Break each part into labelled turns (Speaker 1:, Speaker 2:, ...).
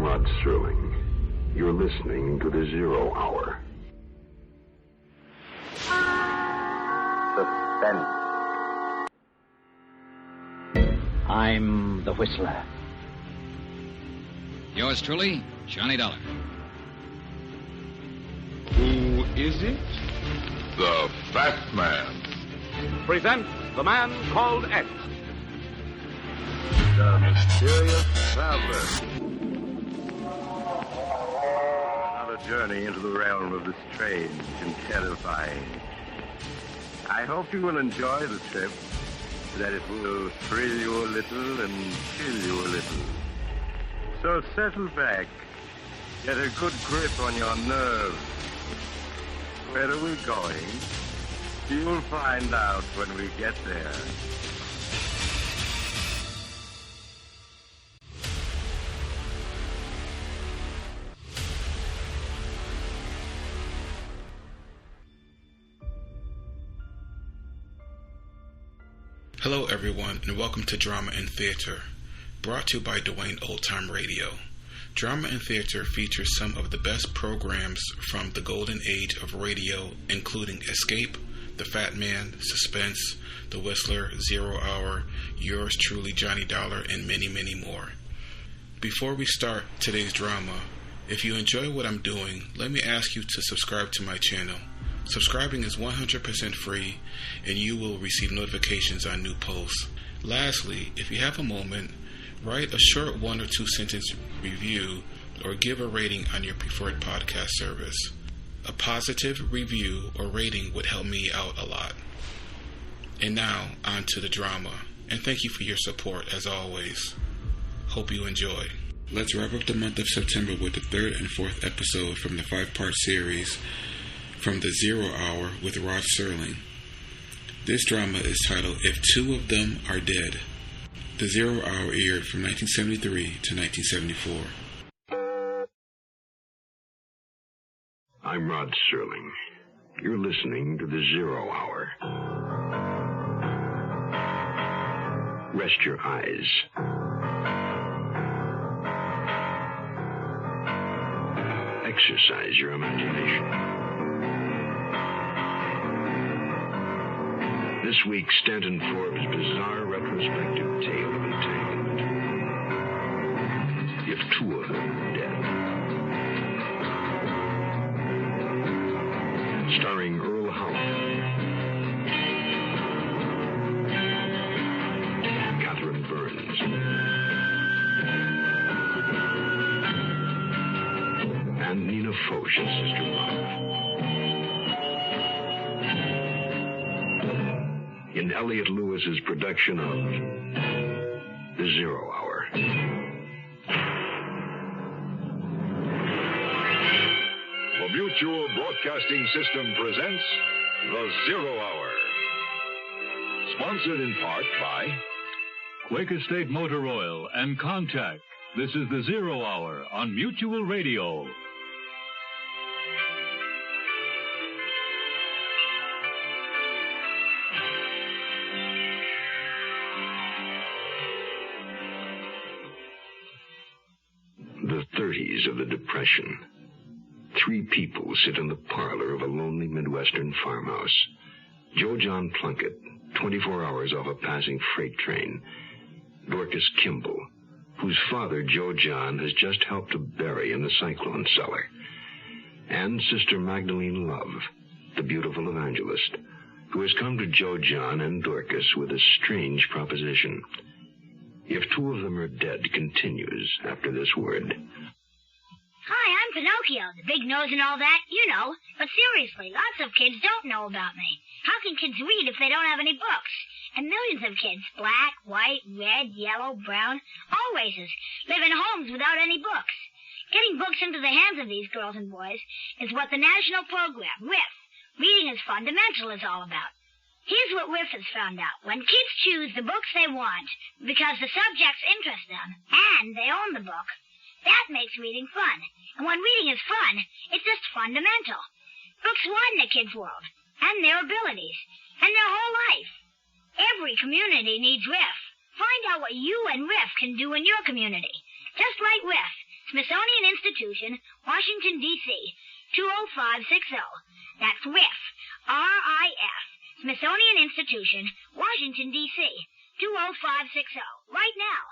Speaker 1: Rod Serling. You're listening to The Zero Hour.
Speaker 2: Suspense. I'm the Whistler.
Speaker 3: Yours truly, Johnny Dollar.
Speaker 4: Who is it?
Speaker 5: The Fat Man.
Speaker 6: Presents The Man Called X.
Speaker 5: The Mysterious Traveler.
Speaker 7: Another journey into the realm of the strange and terrifying. I hope you will enjoy the trip, that it will thrill you a little and chill you a little. So settle back, get a good grip on your nerves. Where are we going? You'll find out when we get there.
Speaker 8: Hello everyone, and welcome to Drama and Theater, brought to you by Duane Old Time Radio. Drama and Theater features some of the best programs from the golden age of radio, including Escape, The Fat Man, Suspense, The Whistler, Zero Hour, Yours Truly, Johnny Dollar, and many, many more. Before we start today's drama, if you enjoy what I'm doing, let me ask you to subscribe to my channel. Subscribing is 100% free, and you will receive notifications on new posts. Lastly, if you have a moment, write a short 1 or 2 sentence review or give a rating on your preferred podcast service. A positive review or rating would help me out a lot. And now, on to the drama. And thank you for your support, as always. Hope you enjoy. Let's wrap up the month of September with the 3rd and 4th episode from the 5-part series from The Zero Hour with Rod Serling. This drama is titled If Two of Them Are Dead. The Zero Hour aired from 1973 to 1974.
Speaker 1: I'm Rod Serling. You're listening to The Zero Hour. Rest your eyes. Exercise your imagination. This week, Stanton Forbes' bizarre retrospective tale of entanglement. If two of them are dead. Starring Earl Holliman Catherine Burns. And Nina Foch as Sister Love. In Elliot Lewis's production of The Zero Hour.
Speaker 5: The Mutual Broadcasting System presents The Zero Hour. Sponsored in part by
Speaker 4: Quake Estate Motor Oil and Contact. This is the Zero Hour on Mutual Radio.
Speaker 1: The 30s of the Depression. 3 people sit in the parlor of a lonely Midwestern farmhouse. Joe John Plunkett, 24 hours off a passing freight train. Dorcas Kimball, whose father, Joe John, has just helped to bury in the cyclone cellar. And Sister Magdalene Love, the beautiful evangelist, who has come to Joe John and Dorcas with a strange proposition. If two of them are dead continues after this word.
Speaker 9: Hi, I'm Pinocchio, the big nose and all that, you know. But seriously, lots of kids don't know about me. How can kids read if they don't have any books? And millions of kids, black, white, red, yellow, brown, all races, live in homes without any books. Getting books into the hands of these girls and boys is what the national program, RIF, Reading is Fundamental, is all about. Here's what RIF has found out. When kids choose the books they want because the subjects interest them and they own the book, that makes reading fun. And when reading is fun, it's just fundamental. Books widen a kid's world and their abilities and their whole life. Every community needs RIF. Find out what you and RIF can do in your community. Just like RIF, Smithsonian Institution, Washington, D.C., 20560. That's RIF, R-I-F, Smithsonian Institution, Washington, D.C., 20560. Right now.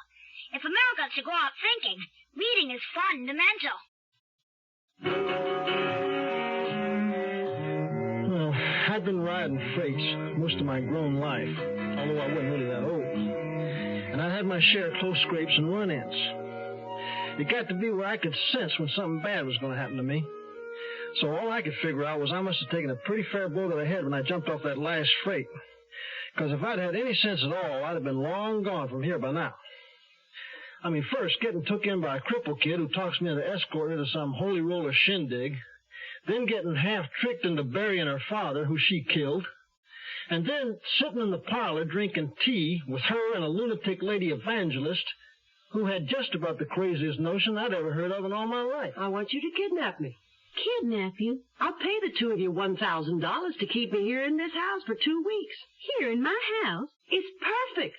Speaker 9: If America's to go out thinking, reading is fundamental.
Speaker 10: Well, I've been riding freights most of my grown life, although I wasn't really that old. And I had my share of close scrapes and run-ins. It got to be where I could sense when something bad was going to happen to me. So all I could figure out was I must have taken a pretty fair blow to the head when I jumped off that last freight. Because if I'd had any sense at all, I'd have been long gone from here by now. I mean, first, getting took in by a cripple kid who talks me into escorting to some holy roller shindig, then getting half-tricked into burying her father, who she killed, and then sitting in the parlor drinking tea with her and a lunatic lady evangelist who had just about the craziest notion I'd ever heard of in all my life.
Speaker 11: I want you to kidnap me. Kidnap you? I'll pay the two of you $1,000 to keep me here in this house for 2 weeks. Here in my house? It's perfect.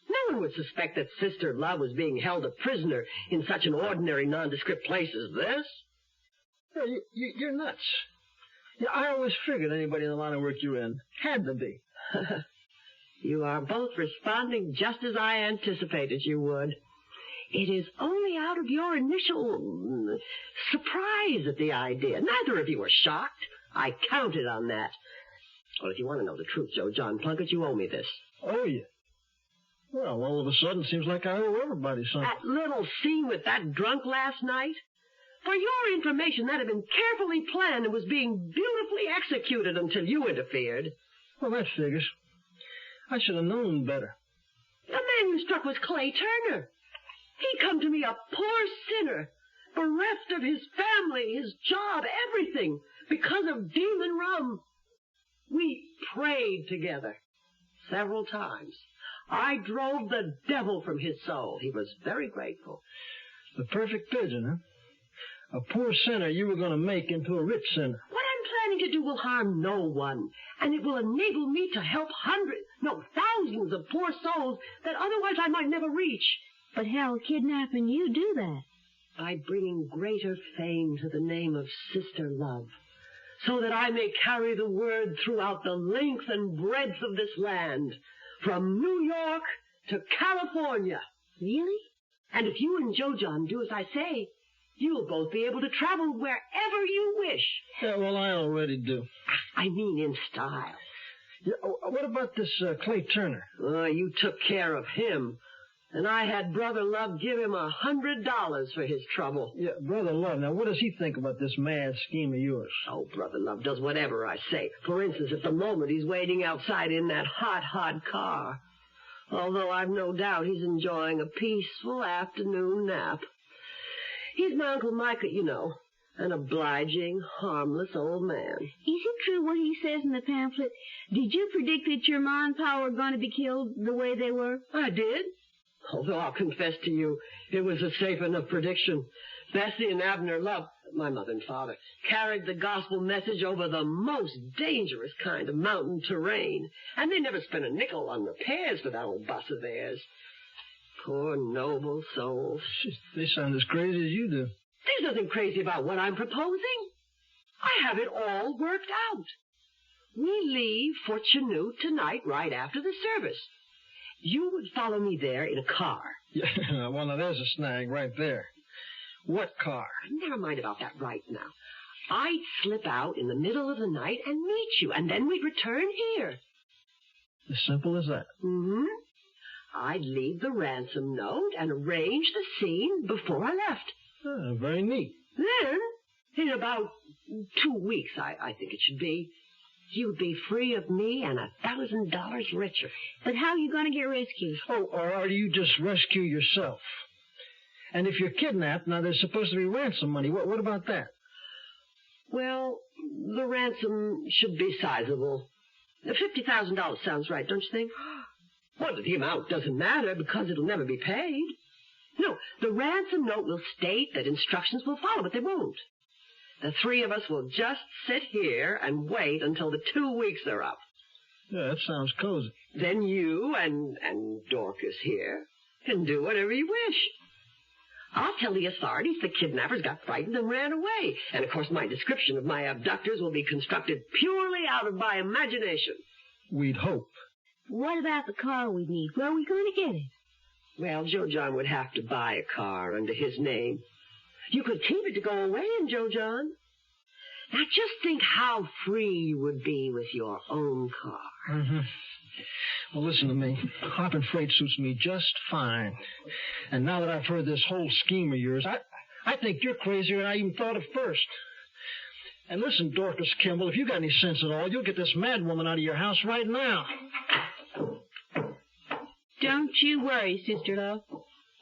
Speaker 11: No one would suspect that Sister Love was being held a prisoner in such an ordinary, nondescript place as this.
Speaker 10: You're nuts. Yeah, I always figured anybody in the line of work you're in had to be.
Speaker 11: You are both responding just as I anticipated you would. It is only out of your initial surprise at the idea. Neither of you are shocked. I counted on that. Well, if you want to know the truth, Joe John Plunkett, you owe me this.
Speaker 10: Oh, you? Well, all of a sudden, it seems like I owe everybody something.
Speaker 11: That little scene with that drunk last night? For your information, that had been carefully planned and was being beautifully executed until you interfered.
Speaker 10: Well, that figures. I should have known better.
Speaker 11: The man you struck was Clay Turner. He come to me a poor sinner, bereft of his family, his job, everything, because of demon rum. We prayed together several times. I drove the devil from his soul. He was very grateful.
Speaker 10: The perfect pigeon, huh? A poor sinner you were going to make into a rich sinner.
Speaker 11: What I'm planning to do will harm no one, and it will enable me to help thousands of poor souls that otherwise I might never reach.
Speaker 12: But how will kidnapping you do that?
Speaker 11: By bringing greater fame to the name of Sister Love, so that I may carry the word throughout the length and breadth of this land, from New York to California.
Speaker 12: Really?
Speaker 11: And if you and Joe John do as I say, you'll both be able to travel wherever you wish.
Speaker 10: Yeah, well, I already do.
Speaker 11: I mean in style.
Speaker 10: Yeah, what about this Clay Turner?
Speaker 11: You took care of him. And I had Brother Love give him $100 for his trouble.
Speaker 10: Yeah, Brother Love. Now, what does he think about this mad scheme of yours?
Speaker 11: Oh, Brother Love does whatever I say. For instance, at the moment, he's waiting outside in that hot, hot car. Although I've no doubt he's enjoying a peaceful afternoon nap. He's my Uncle Micah, you know. An obliging, harmless old man.
Speaker 12: Is it true what he says in the pamphlet? Did you predict that your ma and pa were going to be killed the way they were?
Speaker 11: I did. Although I'll confess to you, it was a safe enough prediction. Bessie and Abner Love, my mother and father, carried the gospel message over the most dangerous kind of mountain terrain, and they never spent a nickel on repairs for that old bus of theirs. Poor noble souls.
Speaker 10: They sound as crazy as you do.
Speaker 11: There's nothing crazy about what I'm proposing. I have it all worked out. We leave for Chanute tonight right after the service. You would follow me there in a car.
Speaker 10: Yeah, well, now there's a snag right there. What car?
Speaker 11: Never mind about that right now. I'd slip out in the middle of the night and meet you, and then we'd return here.
Speaker 10: As simple as that?
Speaker 11: Mm-hmm. I'd leave the ransom note and arrange the scene before I left.
Speaker 10: Very neat.
Speaker 11: Then, in about 2 weeks, I think it should be, you'd be free of me and $1,000 richer.
Speaker 12: But how are you going to get rescued?
Speaker 10: Oh, or do you just rescue yourself? And if you're kidnapped, now there's supposed to be ransom money. What about that?
Speaker 11: Well, the ransom should be sizable. $50,000 sounds right, don't you think? Well, the amount doesn't matter because it'll never be paid. No, the ransom note will state that instructions will follow, but they won't. The three of us will just sit here and wait until the 2 weeks are up.
Speaker 10: Yeah, that sounds cozy.
Speaker 11: Then you and Dorcas here can do whatever you wish. I'll tell the authorities the kidnappers got frightened and ran away. And, of course, my description of my abductors will be constructed purely out of my imagination.
Speaker 10: We'd hope.
Speaker 12: What about the car we need? Where are we going to get it?
Speaker 11: Well, Joe John would have to buy a car under his name. You could keep it to go away in, Joe John. Now, just think how free you would be with your own car.
Speaker 10: Mm-hmm. Well, listen to me. Hopping freight suits me just fine. And now that I've heard this whole scheme of yours, I think you're crazier than I even thought at first. And listen, Dorcas Kimball, if you got any sense at all, you'll get this mad woman out of your house right now.
Speaker 12: Don't you worry, sister-love.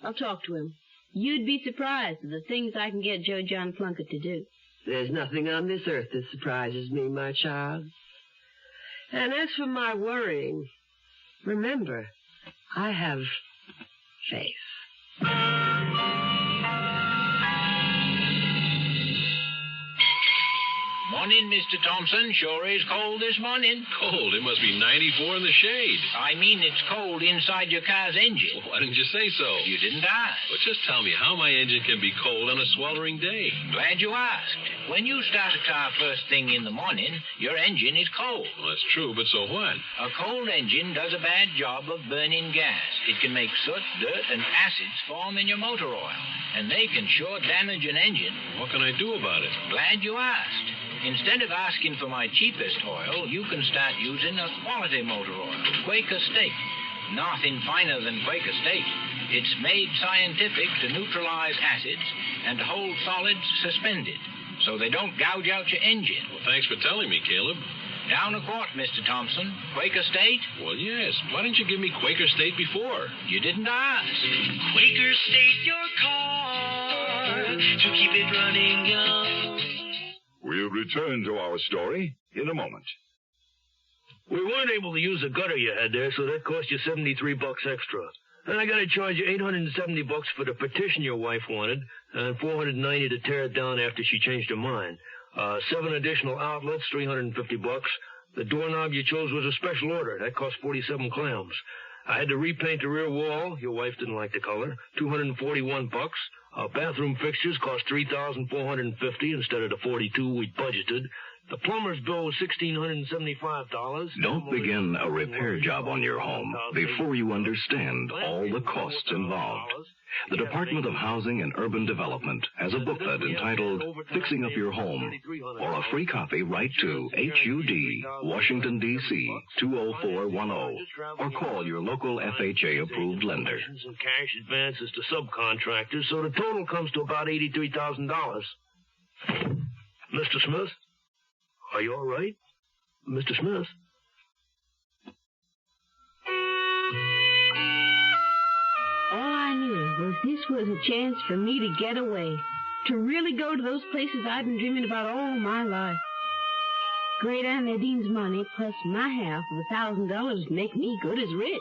Speaker 12: I'll talk to him. You'd be surprised at the things I can get Joe John Plunkett to do.
Speaker 11: There's nothing on this earth that surprises me, my child. And as for my worrying, remember, I have faith.
Speaker 13: Morning, Mr. Thompson. Sure is cold this morning.
Speaker 14: Cold? It must be 94 in the shade.
Speaker 13: I mean it's cold inside your car's engine.
Speaker 14: Well, why didn't you say so?
Speaker 13: You didn't ask.
Speaker 14: Well, just tell me how my engine can be cold on a sweltering day.
Speaker 13: Glad you asked. When you start a car first thing in the morning, your engine is cold.
Speaker 14: Well, that's true, but so what?
Speaker 13: A cold engine does a bad job of burning gas. It can make soot, dirt, and acids form in your motor oil, and they can sure damage an engine.
Speaker 14: What can I do about it?
Speaker 13: Glad you asked. Instead of asking for my cheapest oil, you can start using a quality motor oil, Quaker State. Nothing finer than Quaker State. It's made scientific to neutralize acids and to hold solids suspended, so they don't gouge out your engine.
Speaker 14: Well, thanks for telling me, Caleb.
Speaker 13: Down a quart, Mr. Thompson. Quaker State?
Speaker 14: Well, yes. Why didn't you give me Quaker State before?
Speaker 13: You didn't ask.
Speaker 15: Quaker State your car to keep it running young.
Speaker 5: We'll return to our story in a moment.
Speaker 16: We weren't able to use the gutter you had there, so that cost you $73 extra. And I got to charge you $870 for the partition your wife wanted, and $490 to tear it down after she changed her mind. 7 additional outlets, $350. The doorknob you chose was a special order. That cost 47 clams. I had to repaint the rear wall. Your wife didn't like the color. $241. Bathroom fixtures cost $3,450 instead of the $42 we budgeted. The plumber's bill was $1,675.
Speaker 1: Don't begin a repair job on your home before you understand all the costs involved. The Department of Housing and Urban Development has a booklet entitled Fixing Up Your Home. For a free copy, write to HUD, Washington, D.C., 20410, or call your local FHA-approved lender.
Speaker 16: And cash advances to subcontractors, so the total comes to about $83,000. Mr. Smith? Are you all right? Mr. Smith?
Speaker 12: All I knew was this was a chance for me to get away, to really go to those places I've been dreaming about all my life. Great Aunt Nadine's money plus my half of $1,000 would make me good as rich.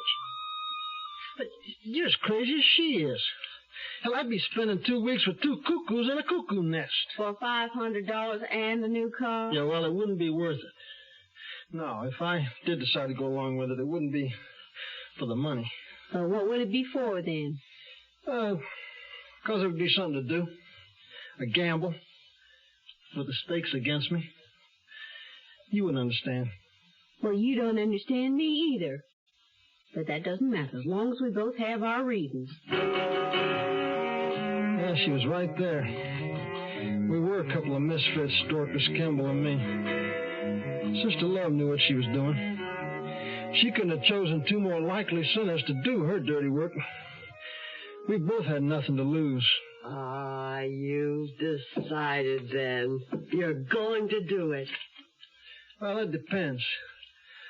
Speaker 10: But you're as crazy as she is. Hell, I'd be spending 2 weeks with 2 cuckoos in a cuckoo nest.
Speaker 12: For $500 and a new car?
Speaker 10: Yeah, well, it wouldn't be worth it. No, if I did decide to go along with it, it wouldn't be for the money.
Speaker 12: What would it be for, then?
Speaker 10: Because it would be something to do. A gamble. With the stakes against me. You wouldn't understand.
Speaker 12: Well, you don't understand me either. But that doesn't matter, as long as we both have our reasons.
Speaker 10: Yeah, she was right there. We were a couple of misfits, Dorcas Kimball and me. Sister Love knew what she was doing. She couldn't have chosen 2 more likely sinners to do her dirty work. We both had nothing to lose.
Speaker 11: Ah, you've decided then. You're going to do it.
Speaker 10: Well, it depends.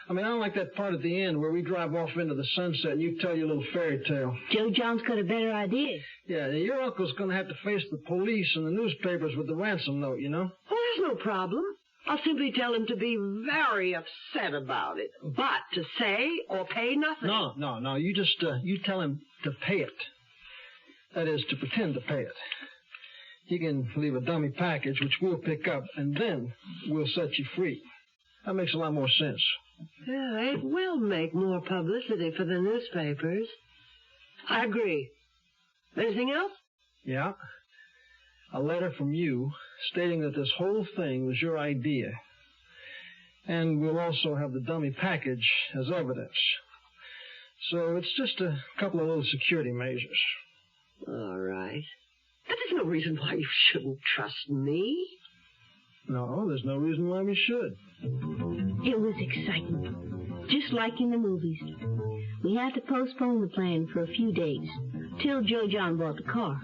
Speaker 10: I mean, I don't like that part at the end where we drive off into the sunset and you tell your little fairy tale.
Speaker 12: Joe John's got a better idea.
Speaker 10: Yeah, your uncle's going to have to face the police and the newspapers with the ransom note, you know?
Speaker 11: Oh, there's no problem. I'll simply tell him to be very upset about it, but to say or pay nothing.
Speaker 10: No. You just, you tell him to pay it. That is, to pretend to pay it. He can leave a dummy package, which we'll pick up, and then we'll set you free. That makes a lot more sense.
Speaker 11: Yeah, it will make more publicity for the newspapers. I agree. Anything else?
Speaker 10: Yeah. A letter from you stating that this whole thing was your idea. And we'll also have the dummy package as evidence. So it's just a couple of little security measures.
Speaker 11: All right. But there's no reason why you shouldn't trust me.
Speaker 10: No, there's no reason why we should.
Speaker 12: It was exciting, just like in the movies. We had to postpone the plan for a few days, till Joe John bought the car.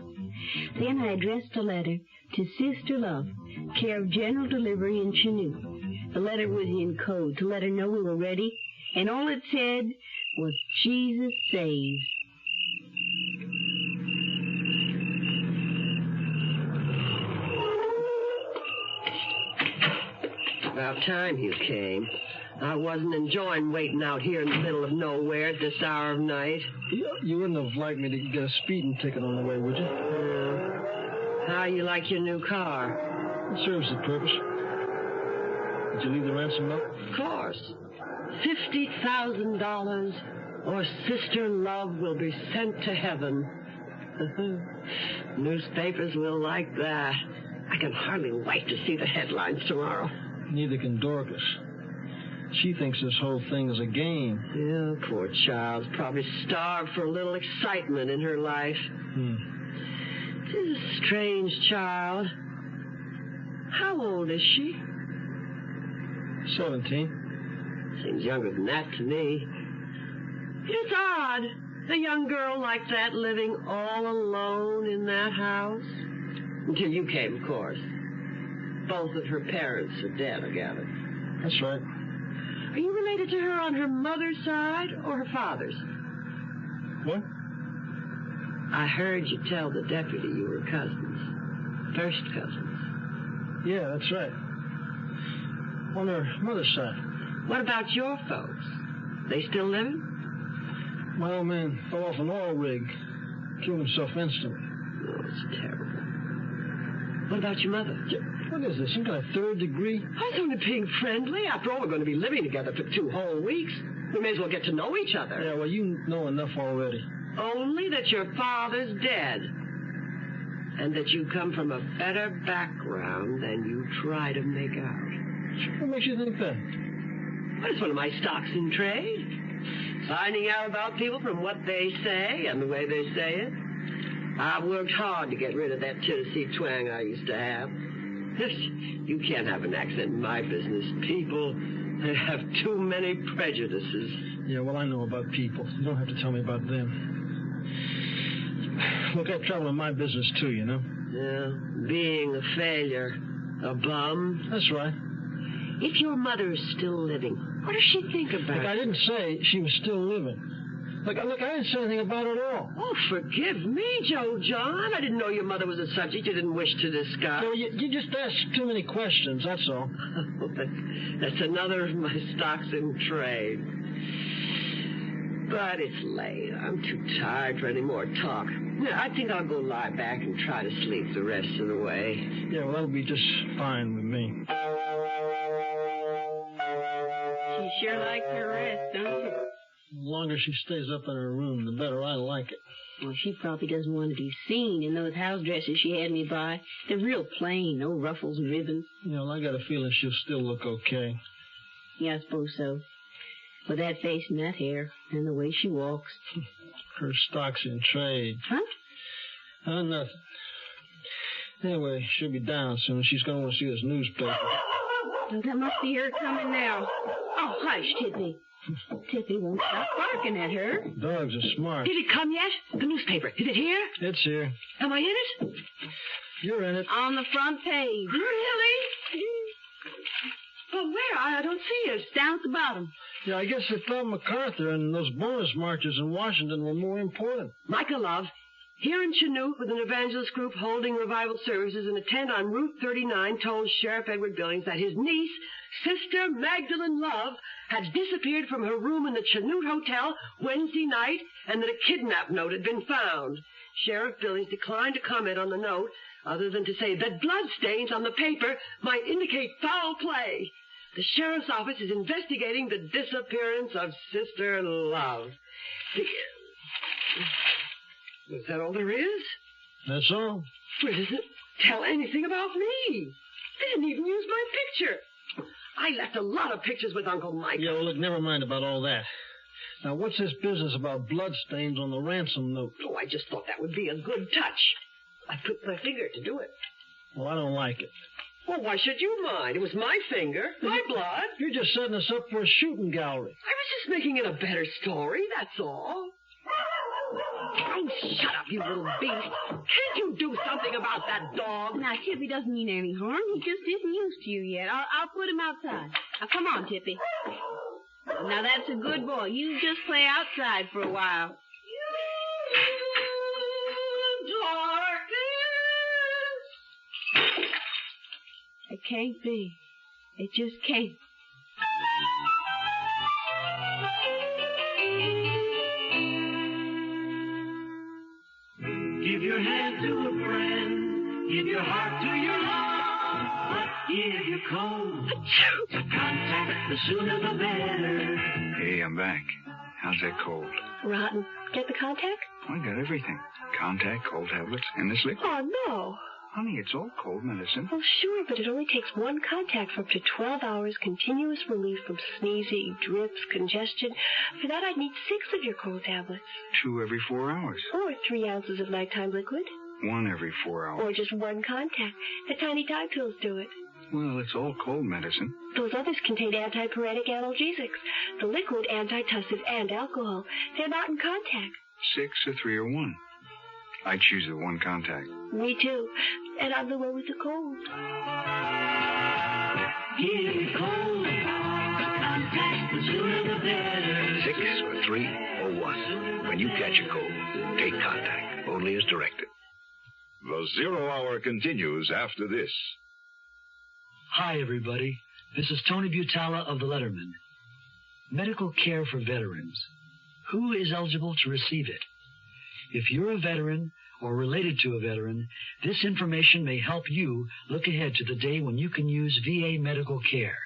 Speaker 12: Then I addressed a letter to Sister Love, care of General Delivery in Chanute. The letter was in code to let her know we were ready, and all it said was, Jesus saves.
Speaker 11: About time you came. I wasn't enjoying waiting out here in the middle of nowhere at this hour of night.
Speaker 10: You wouldn't have liked me to get a speeding ticket on the way, would you?
Speaker 11: How you like your new car?
Speaker 10: It serves the purpose. Did you leave the ransom note?
Speaker 11: Of course. $50,000 or Sister Love will be sent to heaven. Newspapers will like that. I can hardly wait to see the headlines tomorrow.
Speaker 10: Neither can Dorcas. She thinks this whole thing is a game.
Speaker 11: Yeah, poor child's probably starved for a little excitement in her life. She's a strange child. How old is she?
Speaker 10: 17.
Speaker 11: Seems younger than that to me. It's odd, a young girl like that living all alone in that house. Until you came, of course. Both of her parents are dead, I gather.
Speaker 10: That's right.
Speaker 11: Are you related to her on her mother's side or her father's?
Speaker 10: What?
Speaker 11: I heard you tell the deputy you were cousins. First cousins.
Speaker 10: Yeah, that's right. On her mother's side.
Speaker 11: What about your folks? They still living?
Speaker 10: My old man fell off an oil rig. Killed himself instantly.
Speaker 11: Oh, it's terrible. What about your mother?
Speaker 10: What is this, some kind of third degree?
Speaker 11: I was only being friendly. After all, we're going to be living together for 2 whole weeks. We may as well get to know each other.
Speaker 10: Yeah, well, you know enough already.
Speaker 11: Only that your father's dead. And that you come from a better background than you try to make out.
Speaker 10: What makes you think that?
Speaker 11: Well, it's one of my stocks in trade. Finding out about people from what they say and the way they say it. I've worked hard to get rid of that Tennessee twang I used to have. You can't have an accent in my business. People have too many prejudices.
Speaker 10: Yeah, well, I know about people. You don't have to tell me about them. Look, I travel in my business, too, you know?
Speaker 11: Yeah, being a failure. A bum.
Speaker 10: That's right.
Speaker 11: If your mother is still living, what does she think about
Speaker 10: Look, I didn't say she was still living. Look, I didn't say anything about it at all.
Speaker 11: Oh, forgive me, Joe John. I didn't know your mother was a subject you didn't wish to discuss.
Speaker 10: No, you just asked too many questions, that's all.
Speaker 11: That's another of my stocks in trade. But it's late. I'm too tired for any more talk. Yeah, I think I'll go lie back and try to sleep the rest of the way.
Speaker 10: Yeah, well, that'll be just fine with me.
Speaker 12: She sure likes her rest, don't she?
Speaker 10: The longer she stays up in her room, the better I like it.
Speaker 12: Well, she probably doesn't want to be seen in those house dresses she had me buy. They're real plain, no ruffles and ribbons.
Speaker 10: You know, I got a feeling she'll still look okay.
Speaker 12: Yeah, I suppose so. With that face and that hair, and the way she walks.
Speaker 10: Her stock's in trade.
Speaker 12: Huh?
Speaker 10: Nothing. Anyway, she'll be down soon. She's going to want to see this newspaper.
Speaker 12: Oh, that must be her coming now. Oh, hush, Tippy. Tippy won't stop barking at her.
Speaker 10: Dogs are smart.
Speaker 11: Did it come yet? The newspaper. Is it here?
Speaker 10: It's here.
Speaker 11: Am I in it?
Speaker 10: You're in it.
Speaker 12: On the front page.
Speaker 11: Really? But where? I don't see it.
Speaker 12: It's down at the bottom.
Speaker 10: Yeah, I guess they thought MacArthur and those bonus marches in Washington were more important.
Speaker 11: Micah Love, here in Chanute with an evangelist group holding revival services in a tent on Route 39, told Sheriff Edward Billings that his niece, Sister Magdalene Love, had disappeared from her room in the Chanute Hotel Wednesday night and that a kidnap note had been found. Sheriff Billings declined to comment on the note, other than to say that bloodstains on the paper might indicate foul play. The sheriff's office is investigating the disappearance of Sister Love. Is that all there is?
Speaker 10: That's all.
Speaker 11: Where does it tell anything about me? They didn't even use my picture. I left a lot of pictures with Uncle Mike.
Speaker 10: Yeah, well, look, never mind about all that. Now, what's this business about bloodstains on the ransom note?
Speaker 11: Oh, I just thought that would be a good touch. I put my finger to do it.
Speaker 10: Well, I don't like it.
Speaker 11: Well, why should you mind? It was my finger, my blood.
Speaker 10: You're just setting us up for a shooting gallery.
Speaker 11: I was just making it a better story, that's all. Oh, shut up, you little beast. Can't you do something about that dog?
Speaker 12: Now, Tippy doesn't mean any harm. He just isn't used to you yet. I'll put him outside. Now, come on, Tippy. Now, that's a good boy. You just play outside for a while. It can't be. It just can't.
Speaker 15: Give your hand to a friend. Give your heart to your love. But give your cold. Contact, the sooner the better.
Speaker 17: Hey, I'm back. How's that cold?
Speaker 18: Rotten. Get the contact?
Speaker 17: I got everything. Contact, cold tablets, and this liquid.
Speaker 18: Oh, no.
Speaker 17: Honey, it's all cold medicine.
Speaker 18: Oh, sure, but it only takes one contact for up to 12 hours, continuous relief from sneezing, drips, congestion. For that, I'd need 6 of your cold tablets.
Speaker 17: 2 every 4 hours.
Speaker 18: Or 3 ounces of nighttime liquid.
Speaker 17: 1 every 4 hours.
Speaker 18: Or just 1 contact. The tiny Tide pills do it.
Speaker 17: Well, it's all cold medicine.
Speaker 18: Those others contain antipyretic analgesics. The liquid, antitussive, and alcohol. They're not in contact.
Speaker 17: 6 or 3 or 1. I choose the 1 contact.
Speaker 18: Me too. And I'm the one with the cold.
Speaker 15: Give your cold. Contact, the sooner the better.
Speaker 1: 6 or 3 or 1. When you catch a cold, take contact. Only as directed.
Speaker 5: The 0 Hour continues after this.
Speaker 19: Hi, everybody. This is Tony Butala of the Letterman. Medical care for veterans. Who is eligible to receive it? If you're a veteran or related to a veteran, this information may help you look ahead to the day when you can use VA medical care.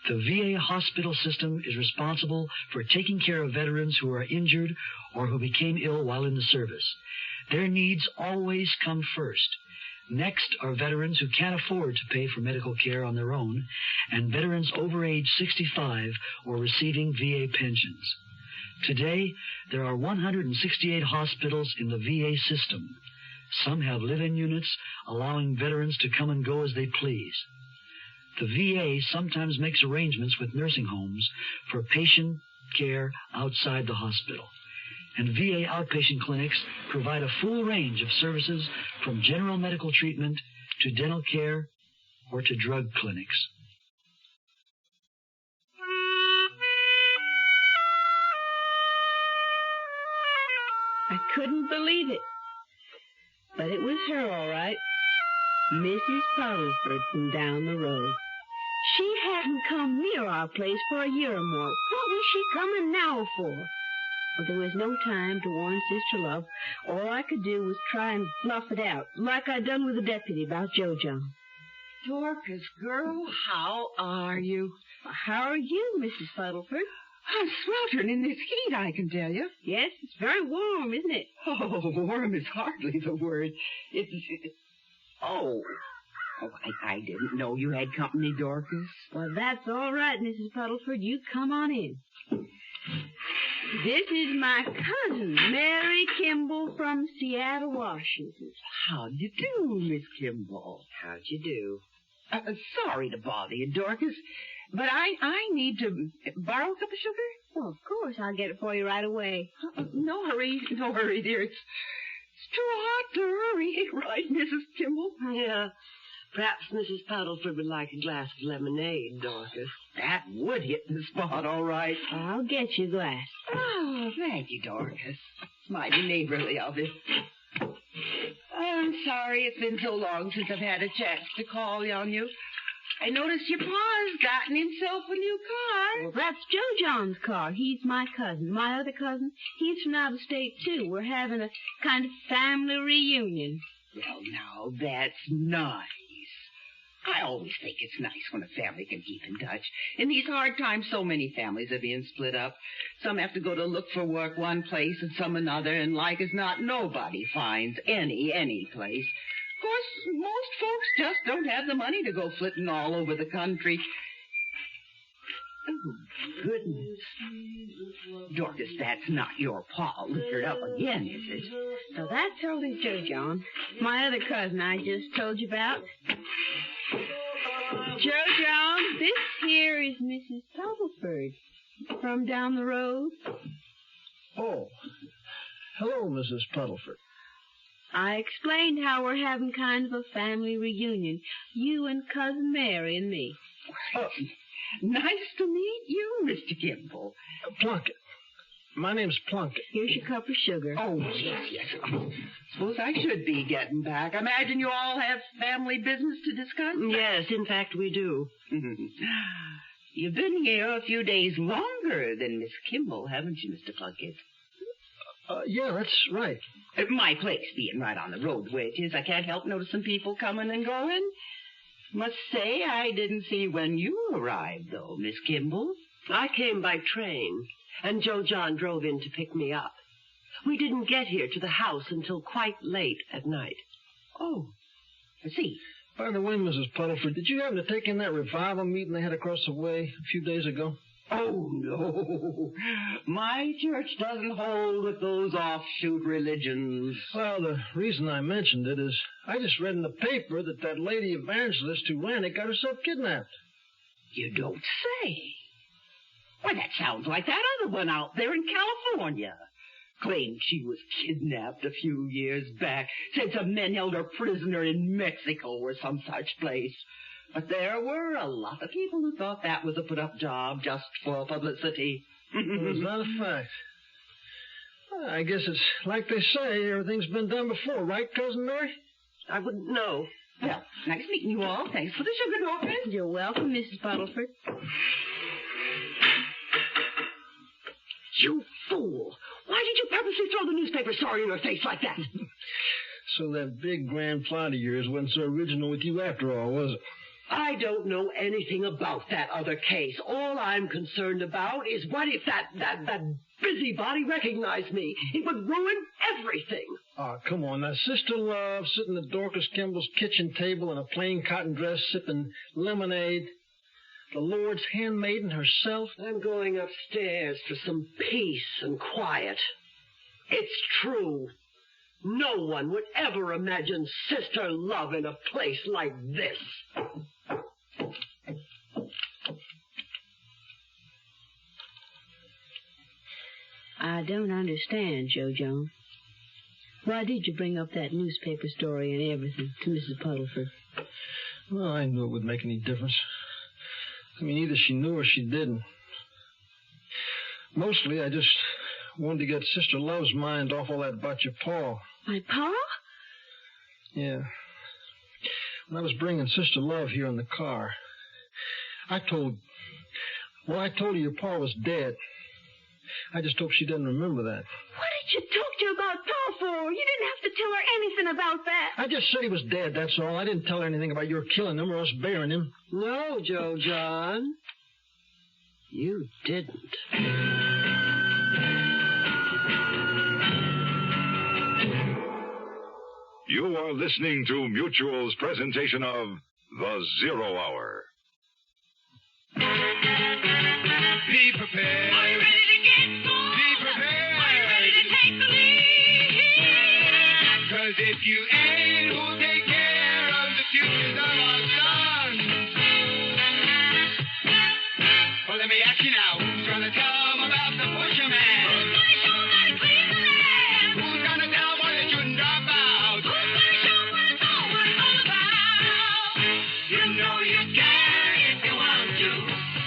Speaker 19: The VA hospital system is responsible for taking care of veterans who are injured or who became ill while in the service. Their needs always come first. Next are veterans who can't afford to pay for medical care on their own, and veterans over age 65 or receiving VA pensions. Today, there are 168 hospitals in the VA system. Some have live-in units, allowing veterans to come and go as they please. The VA sometimes makes arrangements with nursing homes for patient care outside the hospital. And VA outpatient clinics provide a full range of services from general medical treatment to dental care or to drug clinics.
Speaker 12: I couldn't believe it. But it was her, all right. Mrs. Puddleford from down the road. She hadn't come near our place for a year or more. What was she coming now for? Well, there was no time to warn Sister Love. All I could do was try and bluff it out, like I'd done with the deputy about Joe John.
Speaker 20: Dorcas, girl, how are you?
Speaker 12: How are you, Mrs. Puddleford?
Speaker 20: I'm sweltering in this heat, I can tell you.
Speaker 12: Yes, it's very warm, isn't it?
Speaker 20: Oh, warm is hardly the word. Oh, I didn't know you had company, Dorcas.
Speaker 12: Well, that's all right, Mrs. Puddleford. You come on in. This is my cousin, Mary Kimball from Seattle, Washington.
Speaker 20: How do you do, Miss Kimball? How'd you do? Sorry to bother you, Dorcas, but I need to borrow a cup of sugar.
Speaker 12: Well, of course. I'll get it for you right away.
Speaker 20: No hurry, dear. It's too hot to hurry, right, Mrs. Kimball?
Speaker 11: Yeah. Perhaps Mrs. Puddleford would like a glass of lemonade, Dorcas.
Speaker 20: That would hit the spot, all right.
Speaker 12: I'll get you a glass.
Speaker 20: Oh, thank you, Dorcas. It's mighty neighborly of you. I'm sorry it's been so long since I've had a chance to call on you. I noticed your pa's gotten himself a new car.
Speaker 12: Well, that's Joe John's car. He's my cousin. My other cousin, he's from out of state, too. We're having a kind of family reunion.
Speaker 20: Well, now, that's nice. I always think it's nice when a family can keep in touch. In these hard times, so many families are being split up. Some have to go to look for work one place and some another, and like as not, nobody finds any place. Of course, most folks just don't have the money to go flitting all over the country. Oh, goodness. Dorcas, that's not your pa lifted up again, is it?
Speaker 12: So that's only Joe John, my other cousin I just told you about. Joe John, this here is Mrs. Puddleford from down the road.
Speaker 10: Oh, hello, Mrs. Puddleford.
Speaker 12: I explained how we're having kind of a family reunion. You and Cousin Mary and me.
Speaker 20: Oh, nice to meet you, Mr. Kimball.
Speaker 10: Plunkett. My name's Plunkett.
Speaker 12: Here's your cup of sugar.
Speaker 20: Oh, yes. Suppose I should be getting back. I imagine you all have family business to discuss?
Speaker 11: Yes, in fact, we do.
Speaker 20: You've been here a few days longer than Miss Kimball, haven't you, Mr. Plunkett?
Speaker 10: Yeah, that's right.
Speaker 20: My place being right on the road where it is, I can't help noticing people coming and going. Must say I didn't see when you arrived, though, Miss Kimball.
Speaker 11: I came by train, and Joe John drove in to pick me up. We didn't get here to the house until quite late at night.
Speaker 20: Oh, I see.
Speaker 10: By the way, Mrs. Puddleford, did you happen to take in that revival meeting they had across the way a few days ago?
Speaker 20: Oh, no. My church doesn't hold with those offshoot religions.
Speaker 10: Well, the reason I mentioned it is I just read in the paper that lady evangelist who ran it got herself kidnapped.
Speaker 20: You don't say. Why, that sounds like that other one out there in California. Claimed she was kidnapped a few years back. Said some men held her prisoner in Mexico or some such place. But there were a lot of people who thought that was a put-up job just for publicity.
Speaker 10: Well, it's not a fact. I guess it's like they say, everything's been done before, right, Cousin Mary?
Speaker 11: I wouldn't know.
Speaker 20: Well, nice meeting you all. Thanks for the sugar, Dorcas.
Speaker 12: You're welcome, Mrs. Puddleford.
Speaker 11: You fool! Why did you purposely throw the newspaper story in her face like that?
Speaker 10: So that big grand plot of yours wasn't so original with you after all, was it?
Speaker 11: I don't know anything about that other case. All I'm concerned about is what if that busybody recognized me? It would ruin everything.
Speaker 10: Oh, come on. Now, Sister Love sitting at Dorcas Kimball's kitchen table in a plain cotton dress sipping lemonade. The Lord's handmaiden herself.
Speaker 11: I'm going upstairs for some peace and quiet. It's true. No one would ever imagine Sister Love in a place like this.
Speaker 12: I don't understand, Joe John. Why did you bring up that newspaper story and everything to Mrs. Puddleford?
Speaker 10: Well, I knew it wouldn't make any difference. I mean, either she knew or she didn't. Mostly, I just wanted to get Sister Love's mind off all that about your pa.
Speaker 12: My pa?
Speaker 10: Yeah. When I was bringing Sister Love here in the car, I told her your pa was dead. I just hope she doesn't remember that.
Speaker 12: What did you talk to about Pa for? You didn't have to tell her anything about that.
Speaker 10: I just said he was dead, that's all. I didn't tell her anything about your killing him or us burying him.
Speaker 11: No, Joe John. You didn't.
Speaker 5: You are listening to Mutual's presentation of The Zero Hour.
Speaker 15: Be prepared. Are you ready to get going? Be prepared. Are you ready to take the lead? 'Cause if you ain't, who'll take care of the futures of our sons? Well, let me ask you now, who's gonna tell them about the pusher man? Who's gonna show them how to clean the land? Who's gonna tell them why they shouldn't drop out? Who's gonna show them what it's all about? You know you can if you want to.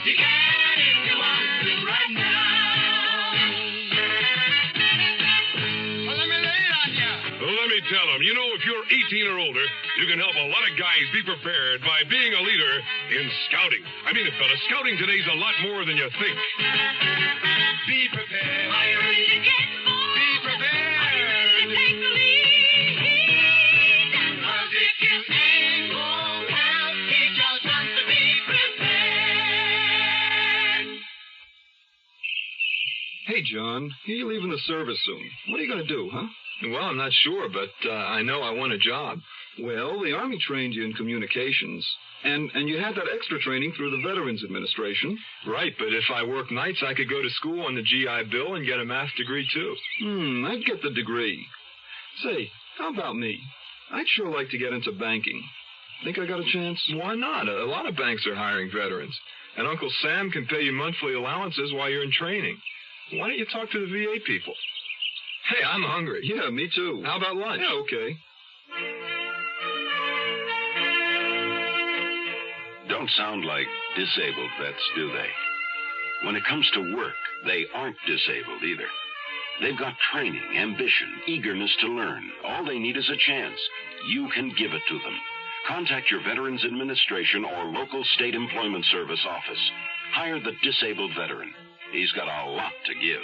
Speaker 15: You can if you want to right now. Well, let me lay it on you.
Speaker 5: Well, let me tell them, you know, if you're 18 or older, you can help a lot of guys be prepared by being a leader in scouting. I mean it, fella, scouting today's a lot more than you think.
Speaker 15: Be prepared. Are you ready to get more? Be prepared. Are you ready to take the lead? 'Cause if you ain't, who'll help teach
Speaker 21: Hey, John, you're leaving the service soon. What are you going to do, huh?
Speaker 22: Well, I'm not sure, but I know I want a job.
Speaker 21: Well, the Army trained you in communications, and you had that extra training through the Veterans Administration.
Speaker 22: Right, but if I work nights, I could go to school on the GI Bill and get a math degree, too.
Speaker 21: I'd get the degree. Say, how about me? I'd sure like to get into banking. Think I got a chance?
Speaker 22: Why not? A lot of banks are hiring veterans, and Uncle Sam can pay you monthly allowances while you're in training. Why don't you talk to the VA people? Hey, I'm hungry.
Speaker 21: Yeah, me too.
Speaker 22: How about lunch?
Speaker 21: Yeah, okay.
Speaker 23: Don't sound like disabled vets, do they? When it comes to work, they aren't disabled either. They've got training, ambition, eagerness to learn. All they need is a chance. You can give it to them. Contact your Veterans Administration or local state employment service office. Hire the disabled veteran. He's got a lot to give.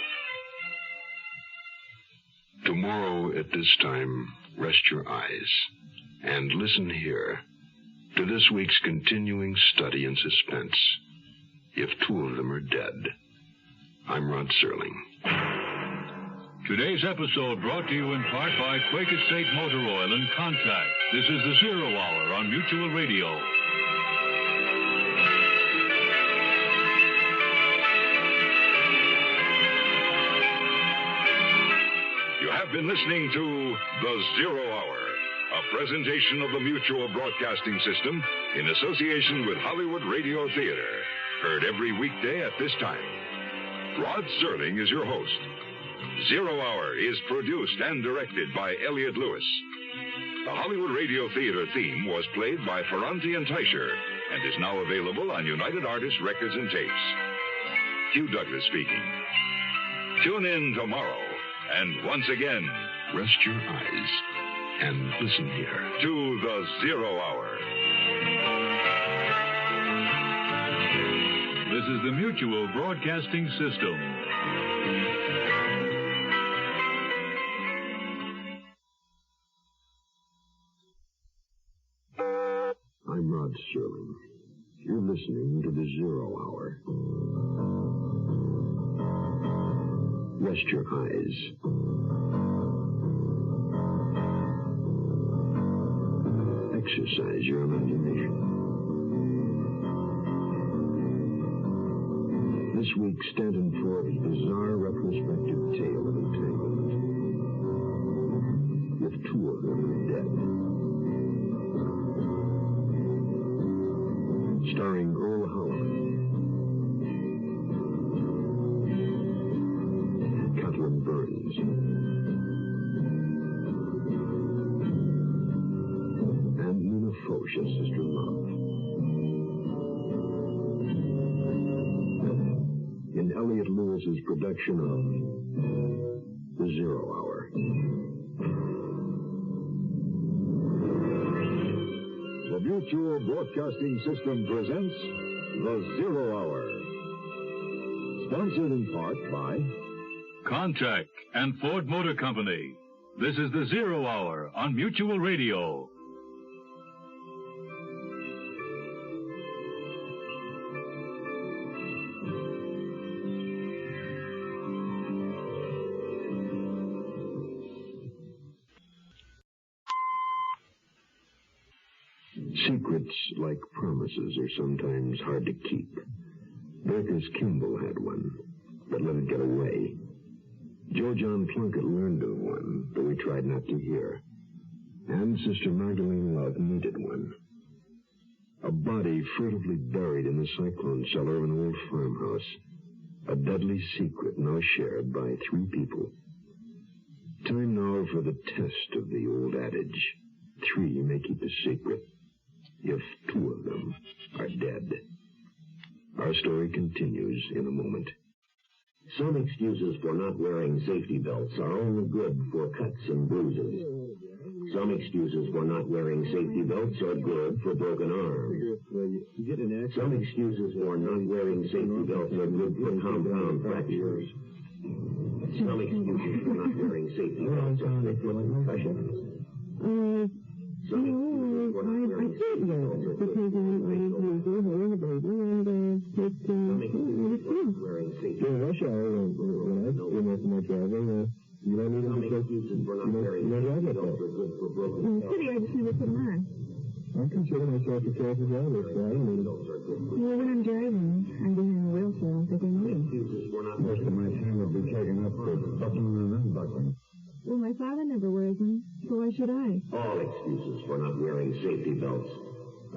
Speaker 1: Tomorrow at this time, rest your eyes and listen here to this week's continuing study in suspense. If two of them are dead. I'm Rod Serling.
Speaker 4: Today's episode brought to you in part by Quaker State Motor Oil and Contact. This is the Zero Hour on Mutual Radio.
Speaker 5: You have been listening to The Zero Hour, a presentation of the Mutual Broadcasting System in association with Hollywood Radio Theater. Heard every weekday at this time. Rod Serling is your host. Zero Hour is produced and directed by Elliott Lewis. The Hollywood Radio Theater theme was played by Ferranti and Teicher and is now available on United Artists Records and Tapes. Hugh Douglas speaking. Tune in tomorrow, and once again,
Speaker 1: rest your eyes and listen here
Speaker 5: to The Zero Hour.
Speaker 4: This is the Mutual Broadcasting System.
Speaker 1: I'm Rod Serling. You're listening to The Zero Hour. Rest your eyes. Exercise your imagination. This week, Stanton Forbes' bizarre retrospective tale of entanglement. If two of them are dead. Starring Earl Holliman Catherine Burns, and Nina Foch as Sister Love. In Elliott Lewis's production of The Zero Hour.
Speaker 5: The Mutual Broadcasting System presents The Zero Hour. Sponsored in part by
Speaker 4: Contact and Ford Motor Company. This is the Zero Hour on Mutual Radio.
Speaker 1: Secrets, like promises, are sometimes hard to keep. Baker's Kimball had one, but let it get away. Joe John Plunkett learned of one, though he tried not to hear. And Sister Magdalene Love needed one. A body furtively buried in the cyclone cellar of an old farmhouse. A deadly secret now shared by three people. Time now for the test of the old adage. Three may keep a secret if two of them are dead. Our story continues in a moment.
Speaker 24: Some excuses for not wearing safety belts are only good for cuts and bruises. Some excuses for not wearing safety belts are good for broken arms. Some excuses for not wearing safety belts are good for compound fractures. Some excuses for not wearing safety belts are good for concussions. Some excuses for not wearing safety belts are good for Some excuses for not wearing safety belts are good for broken
Speaker 12: In the city, I just never put them on.
Speaker 24: I consider myself a careful driver, Fred.
Speaker 12: Well, when I'm driving, I'm behind the wheel, so I don't think I need them.
Speaker 24: Most of my time will be taken up with buckling and unbuckling.
Speaker 12: Well, my father never wears them, so why should I?
Speaker 24: All excuses for not wearing safety belts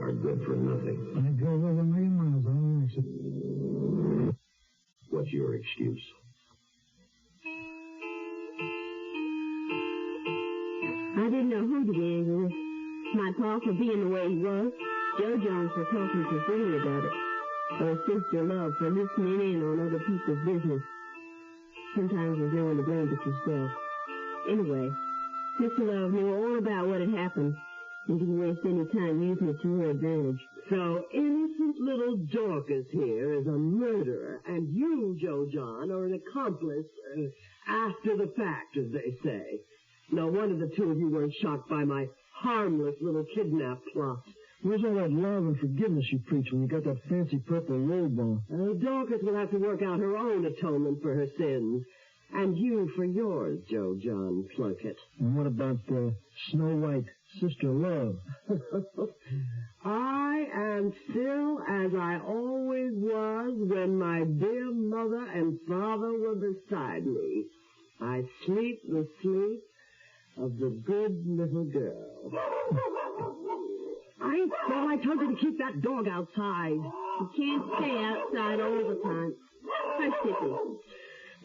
Speaker 24: are good for nothing.
Speaker 10: I drove over 1 million miles on an accident.
Speaker 24: What's your excuse?
Speaker 12: I didn't know who to be angry with. My pa for being the way he was, Joe Jones for talking so freely about it, or Sister Love for listening in on other people's business. Sometimes there's no one to blame but yourself. Anyway, Sister Love knew all about what had happened and didn't waste any time using it to her advantage.
Speaker 11: So innocent little Dorcas here is a murderer, and you, Joe John, are an accomplice after the fact, as they say. No wonder the two of you weren't shocked by my harmless little kidnap plot.
Speaker 10: Where's all that love and forgiveness you preach when you got that fancy purple robe on?
Speaker 11: Dorcas will have to work out her own atonement for her sins. And you for yours, Joe John Plunkett.
Speaker 10: And what about Snow White, Sister Love?
Speaker 11: I am still as I always was when my dear mother and father were beside me. I sleep the sleep of the good little girl. I thought I told you to keep that dog outside.
Speaker 12: You can't stay outside all the time. Hush, Tippy.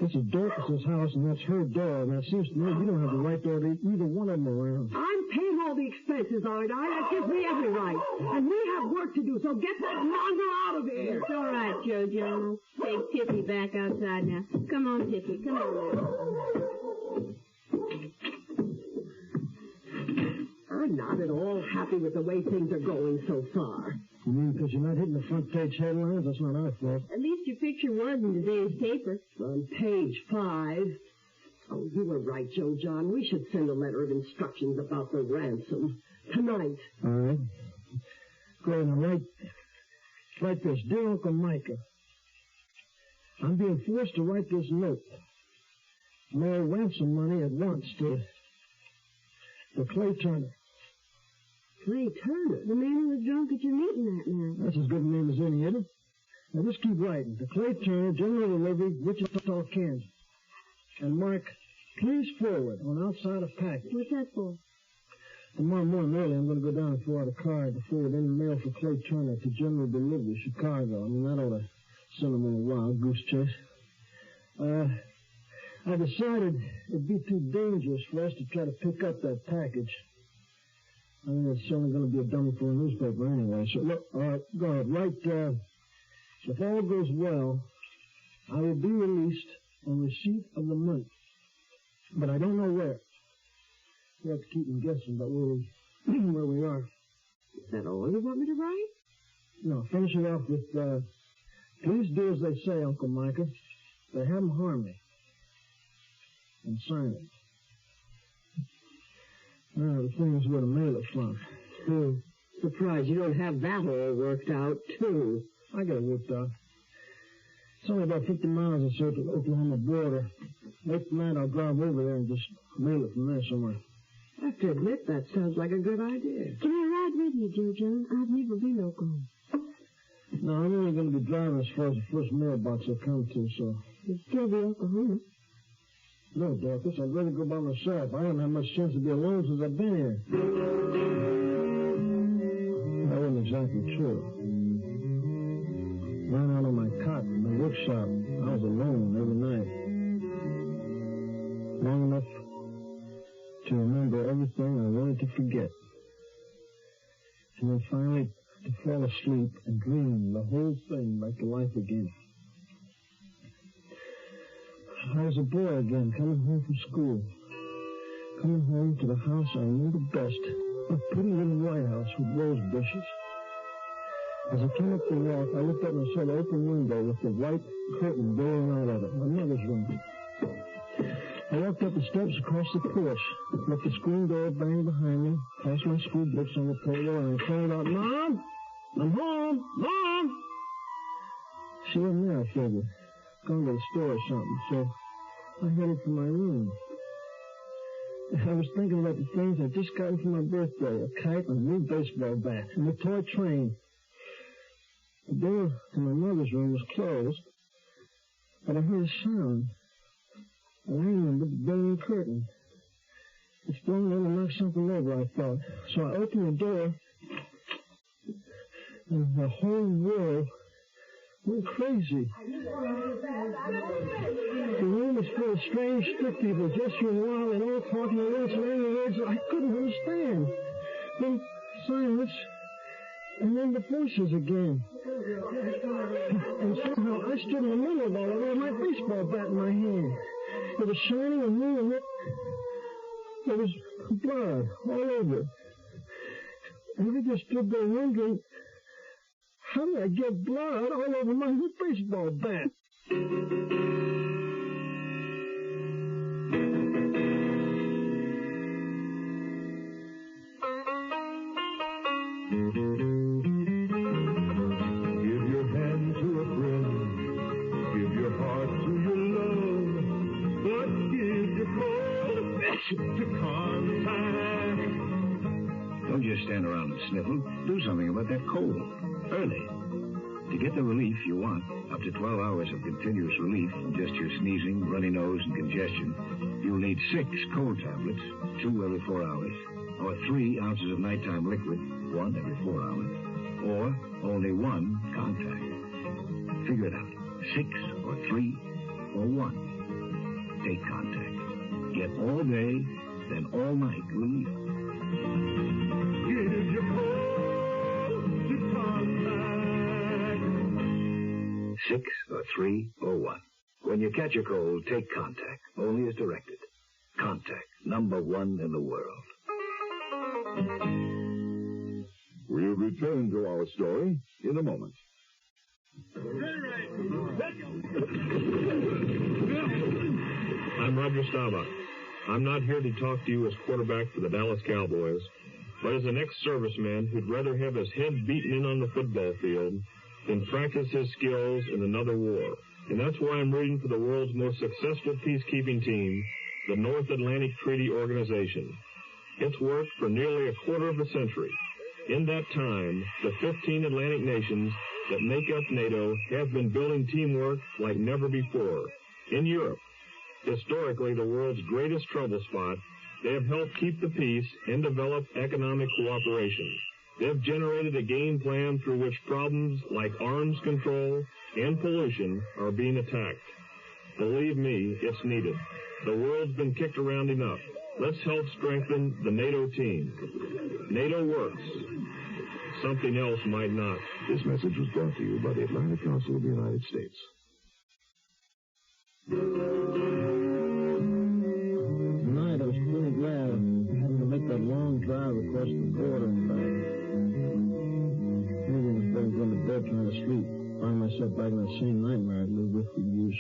Speaker 10: This is Dorcas's house, and that's her dog. Now, it seems to me you don't have the right to order either one of them around.
Speaker 11: I'm paying all the expenses, aren't I? That gives me every right. And we have work to do, so get that mongrel out of here.
Speaker 12: It's all right, Joe John. Take Tippy back outside now. Come on, Tippy. Come on now.
Speaker 11: I'm not at all happy with the way things are going so far.
Speaker 10: You mean because you're not hitting the front page headlines? That's not our fault.
Speaker 12: At least your picture was in today's paper.
Speaker 11: On page 5. Oh, you were right, Joe John. We should send a letter of instructions about the ransom. Tonight.
Speaker 10: All right. Go ahead and write this. Dear Uncle Micah, I'm being forced to write this note. Mail ransom money at once to Clay Turner.
Speaker 11: Clay Turner?
Speaker 12: The man who was drunk at your meeting that night.
Speaker 10: That's as good a name as any, isn't it? Now just keep writing. To Clay Turner, General Delivery, Wichita, Kansas. And mark, please forward on outside of package.
Speaker 12: What's that for?
Speaker 10: Tomorrow morning early, I'm going to go down and fill out a card to forward any mail for Clay Turner to General Delivery, Chicago. I mean, that ought to send him on a wild goose chase. I decided it'd be too dangerous for us to try to pick up that package. I mean, it's only going to be a dummy for a newspaper anyway. So, look, go ahead. Write, if all goes well, I will be released on receipt of the money. But I don't know where. We have to keep them guessing about where we are.
Speaker 11: Is that all you want me to write?
Speaker 10: No, finish it off with, please do as they say, Uncle Micah. They haven't harmed me. And sign it. Now, the thing is where to mail it from.
Speaker 11: Surprised you don't have that all worked out, too.
Speaker 10: I got it worked out. It's only about 50 miles or so to the Oklahoma border. Late tonight, I'll drive over there and just mail it from there somewhere.
Speaker 11: I have to admit, that sounds like a good idea.
Speaker 12: Can I ride with you, Joe John? I've never been to Oklahoma.
Speaker 10: No, I'm only going to be driving as far as the first mailbox I come to, so...
Speaker 12: You'll still be Oklahoma.
Speaker 10: No, Dorcas, I'd rather go by myself. I haven't had much chance to be alone since I've been here. That wasn't exactly true. Lying out on my cot in the workshop, I was alone every night. Long enough to remember everything I wanted to forget. And then finally to fall asleep and dream the whole thing back to life again. I was a boy again, coming home from school. Coming home to the house I knew the best. A pretty little white house with rose bushes. As I came up the walk, I looked up and saw the open window with the white curtain blowing out of it. My mother's room. I walked up the steps across the porch, let the screen door bang behind me, tossed my school books on the polo, and I called out, Mom! I'm home! Mom! She wasn't there, I figured. Gone to the store or something, so I headed for my room. I was thinking about the things I'd just gotten for my birthday, a kite and a new baseball bat, and a toy train. The door to my mother's room was closed, but I heard a sound. And I remembered the building curtain. It's blown in and knocked something over, I thought. So I opened the door, and the whole world went crazy. The room was full of strange stick people, gesturing wild and all talking at once in angry words that I couldn't understand. Then silence, and then the voices again. And somehow I stood in the middle of all of it with my baseball bat in my hand. It was shining and moving. There was blood all over it. And I just stood there wondering, how did I get blood all over my baseball bat?
Speaker 15: Give your hand to a friend. Give your heart to your love. But give your cold to contact.
Speaker 2: Don't just stand around and sniffle. Do something about that cold. Early. To get the relief you want, up to 12 hours of continuous relief from just your sneezing, runny nose, and congestion, you'll need 6 cold tablets, 2 every 4 hours, or 3 ounces of nighttime liquid, 1 every 4 hours, or only 1 contact. Figure it out. 6 or 3 or 1. Take contact. Get all day, then all night relief.
Speaker 15: Give your cold to contact.
Speaker 2: 6 or 3 or 1. When you catch a cold, take contact, only as directed. Contact, #1 in the world.
Speaker 5: We'll return to our story in a moment.
Speaker 3: I'm Roger Staubach. I'm not here to talk to you as quarterback for the Dallas Cowboys, but as an ex-serviceman who'd rather have his head beaten in on the football field than practice his skills in another war. And that's why I'm rooting for the world's most successful peacekeeping team, the North Atlantic Treaty Organization. It's worked for nearly a quarter of a century. In that time, the 15 Atlantic nations that make up NATO have been building teamwork like never before. In Europe, historically the world's greatest trouble spot, they have helped keep the peace and develop economic cooperation. They've generated a game plan through which problems like arms control and pollution are being attacked. Believe me, it's needed. The world's been kicked around enough. Let's help strengthen the NATO team. NATO works. Something else might not.
Speaker 5: This message was brought to you by the Atlantic Council of the United States.
Speaker 10: Tonight I was really glad having to make that long drive across the border and back. Maybe I was better going to bed trying to sleep. Find myself back in that same nightmare I'd lived with for years.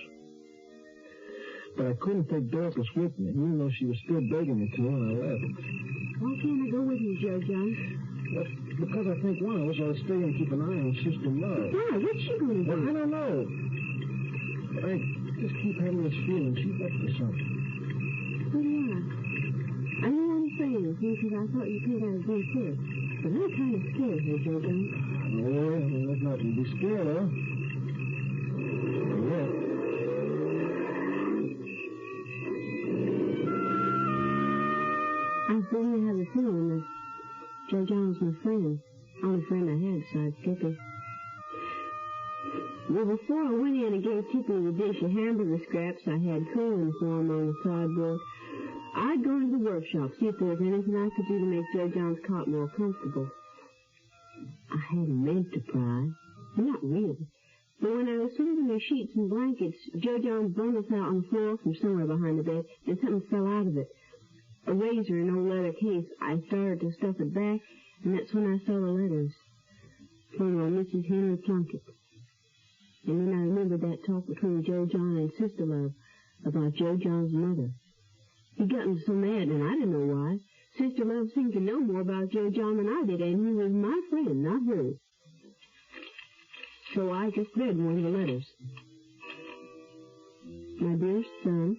Speaker 10: But I couldn't take Dorcas with me, even though she was still begging me to when I left.
Speaker 12: Why can't I go with you, Joe John?
Speaker 10: Well, because I think one of us ought to stay and keep an eye on Sister Love.
Speaker 12: Why? What's she going to do?
Speaker 10: Well, I don't know. But I just keep having this feeling she's up to something.
Speaker 12: Well, yeah. I know I'm saying this because I thought you think I was being sick. But I'm kind of scared here, Joe John.
Speaker 10: Oh, there's nothing to be scared of. Yeah.
Speaker 12: I really have a feeling that Joe John's my friend. Only friend I had besides Tippy. Well, before I went in and gave Tippy the dish of hamburger scraps I had cooling for him on the sideboard, I'd go into the workshop, see if there was anything I could do to make Joe John's cot more comfortable. I hadn't meant to pry. Not really. But when I was moving the sheets and blankets, Joe John's bundle fell on the floor from somewhere behind the bed, and something fell out of it. A razor in an old leather case. I started to stuff it back, and that's when I saw the letters from Mrs. Henry Plunkett. And then I remembered that talk between Joe John and Sister Love about Joe John's mother. He gotten so mad, and I didn't know why. Sister Love seemed to know more about Joe John than I did, and he was my friend, not hers. So I just read one of the letters. My dear son,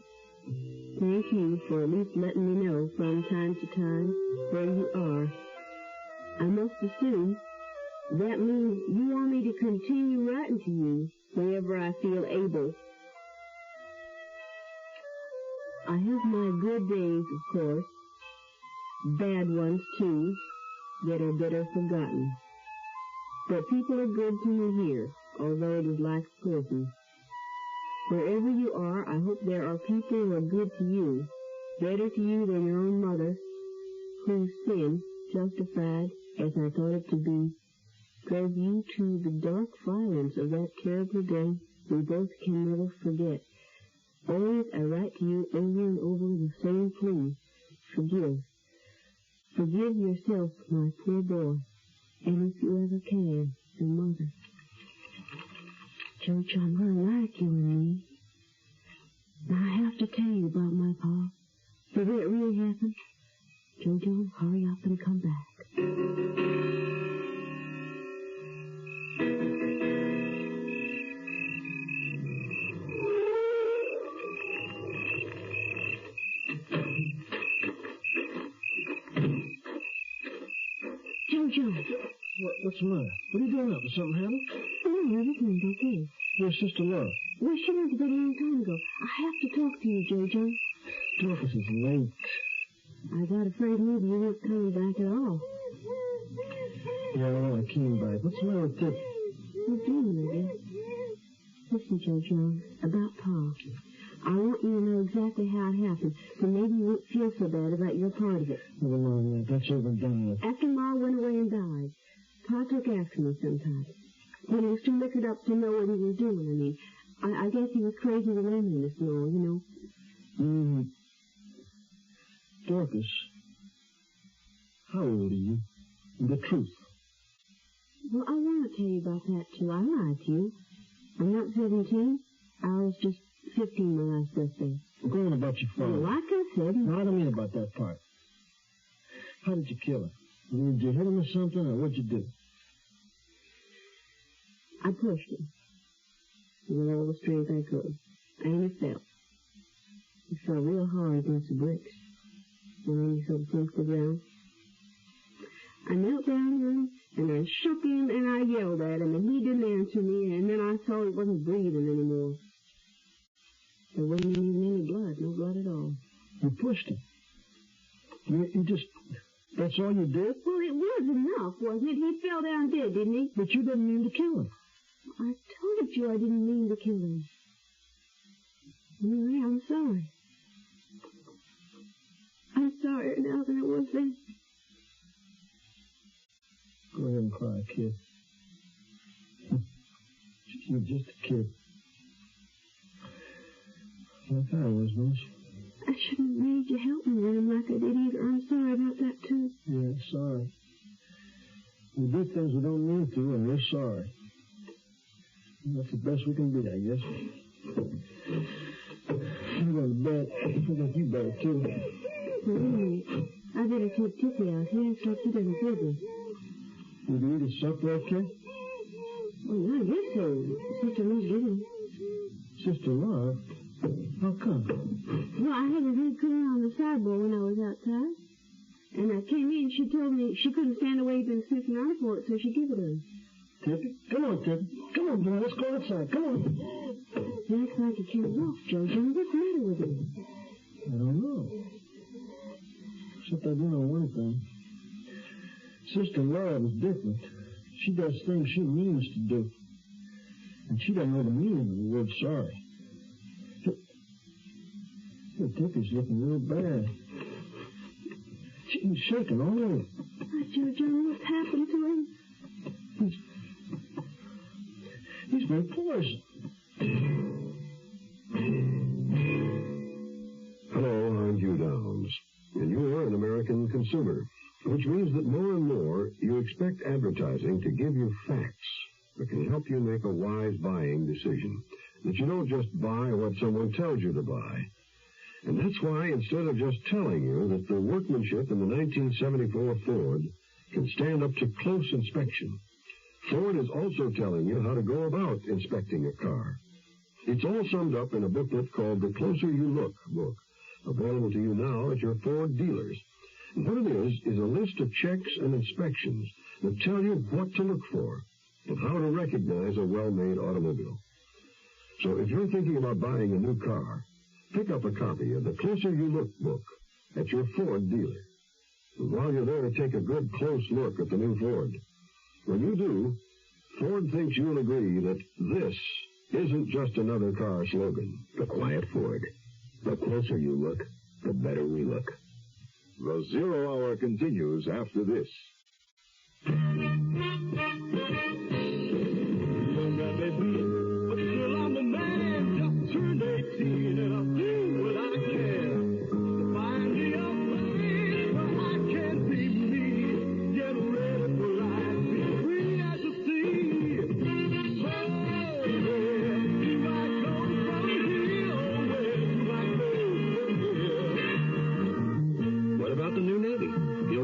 Speaker 12: thank thank you for at least letting me know from time to time where you are. I must assume that means you want me to continue writing to you whenever I feel able. I have my good days, of course, bad ones too, that are better forgotten. But people are good to me here, although it is like a prison. Wherever you are, I hope there are people who are good to you, better to you than your own mother, whose sin, justified as I thought it to be, drove you to the dark violence of that terrible day we both can never forget. Always I write to you over and over the same plea: forgive. Forgive yourself, my poor boy, and if you ever can, your mother. George, I'm very like you and me. Now I have to tell you about my pa. Did it really happen? Jojo, hurry up and come back. Jojo.
Speaker 10: What's the matter? What are you doing up? Is something happened?
Speaker 12: No, everything's okay.
Speaker 10: Where's Sister Laura?
Speaker 12: Well, she went to bed a long time ago. I have to talk to you, Jojo.
Speaker 10: Dorcas is late.
Speaker 12: I got afraid maybe you weren't coming back at all.
Speaker 10: Yeah, well, I came back. What's the matter with Tip?
Speaker 12: You're dreaming, I guess. Listen, Jojo, about Pa. I want you to know exactly how it happened, so maybe you won't feel so bad about your part of it.
Speaker 10: Never mind that. That's over and done with.
Speaker 12: After Ma went away and died, Pa took after me sometimes. When he was too liquored up to know what he was doing, I mean. I guess he was crazy with loneliness and all, you know.
Speaker 10: Dorcas, how old are you? The truth.
Speaker 12: Well, I want to tell you about that, too. I lied to you. I'm not 17. I was just 15 my last birthday.
Speaker 10: Go on about your father.
Speaker 12: Well, like I said...
Speaker 10: No, I don't mean about that part. How did you kill her? Did you hit him or something, or what'd you do?
Speaker 12: I pushed him with all the strength I could, and it fell. It fell real hard against the bricks, and he sort of sunk to the ground. I knelt down to him, and I shook him, and I yelled at him, and he didn't answer me, and then I saw he wasn't breathing anymore. There wasn't even any blood, no blood at all.
Speaker 10: You pushed him? You just... That's all you did?
Speaker 12: Well, it was enough, wasn't it? He fell down dead, didn't he?
Speaker 10: But you didn't mean to kill him.
Speaker 12: I told you I didn't mean to kill him. Anyway, I'm sorry. I'm sorrier now than I was then.
Speaker 10: Go ahead and cry, kid. You're just a kid. Like I was, Miss.
Speaker 12: I shouldn't have made you help me with him like I did either. I'm sorry about that, too.
Speaker 10: Yeah, sorry. We do things we don't mean to, and we're sorry. And that's the best we can be, I guess. I'm going to bed. I think you better, too.
Speaker 12: Wait a minute. I better take Tippy out. He acts like he doesn't feel good.
Speaker 10: Did you eat his supper okay?
Speaker 12: Well, I guess so. Sister Laura's getting.
Speaker 10: Sister Laura? How come?
Speaker 12: Well, I had her head clear on the sideboard when I was outside. And I came in, she told me she couldn't stand the way he'd been sniffing around for it, so she gave it to her.
Speaker 10: Tippy? Come on, Tippy. Come on, boy. Let's go outside. Come on.
Speaker 12: He acts like he can't walk, Jojo. What's the matter with him?
Speaker 10: I don't know. Except I do know one thing. Sister Laura was different. She does things she means to do. And she doesn't know the meaning of the word sorry. Hey, Tippy's looking real bad. He's shaking all over.
Speaker 12: Jojo, what's happened to him?
Speaker 10: He's been poisoned.
Speaker 1: Hello, I'm Hugh Downs, and you're an American consumer, which means that more and more you expect advertising to give you facts that can help you make a wise buying decision, that you don't just buy what someone tells you to buy. And that's why, instead of just telling you that the workmanship in the 1974 Ford can stand up to close inspection, Ford is also telling you how to go about inspecting a car. It's all summed up in a booklet called The Closer You Look book, a
Speaker 6: available to you now at your Ford dealers. And what it is a list of checks and inspections that tell you what to look for and how to recognize a well-made automobile. So if you're thinking about buying a new car, pick up a copy of the Closer You Look book at your Ford dealer. And while you're there, take a good close look at the new Ford. When you do, Ford thinks you'll agree that this isn't just another car slogan.
Speaker 24: The quiet Ford. The closer you look, the better we look.
Speaker 5: The Zero Hour continues after this.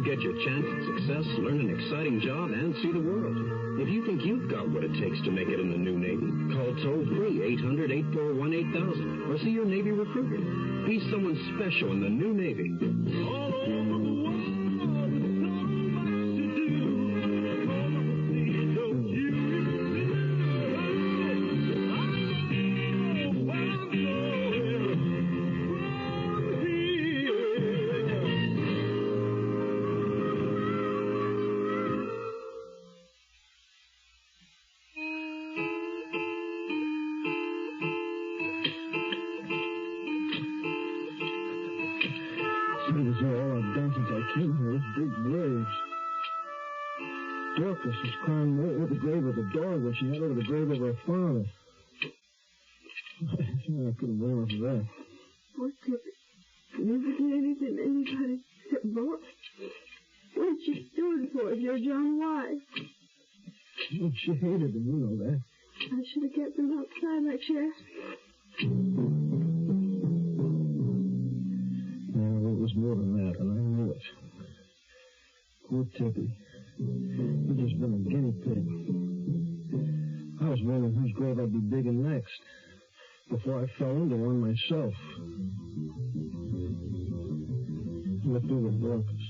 Speaker 2: Get your chance at success, learn an exciting job, and see the world. If you think you've got what it takes to make it in the new Navy, call toll-free 800-841-8000 or see your Navy recruiter. Be someone special in the new Navy. All over the world, so much to do. Don't you
Speaker 10: Dorcas was crying over the grave of the dog when she had over the grave of her father. I couldn't blame her for that.
Speaker 12: Poor Tippy. Never did anything to anybody except Lord. What did she do it for if you're John's wife?
Speaker 10: Well, she hated him, you know that.
Speaker 12: I should have kept him outside like she asked me.
Speaker 10: No, it was more than that, and I knew it. Poor Tippy. He'd just been a guinea pig. I was wondering whose grave I'd be digging next before I fell into one myself. I looked over at Dorcas.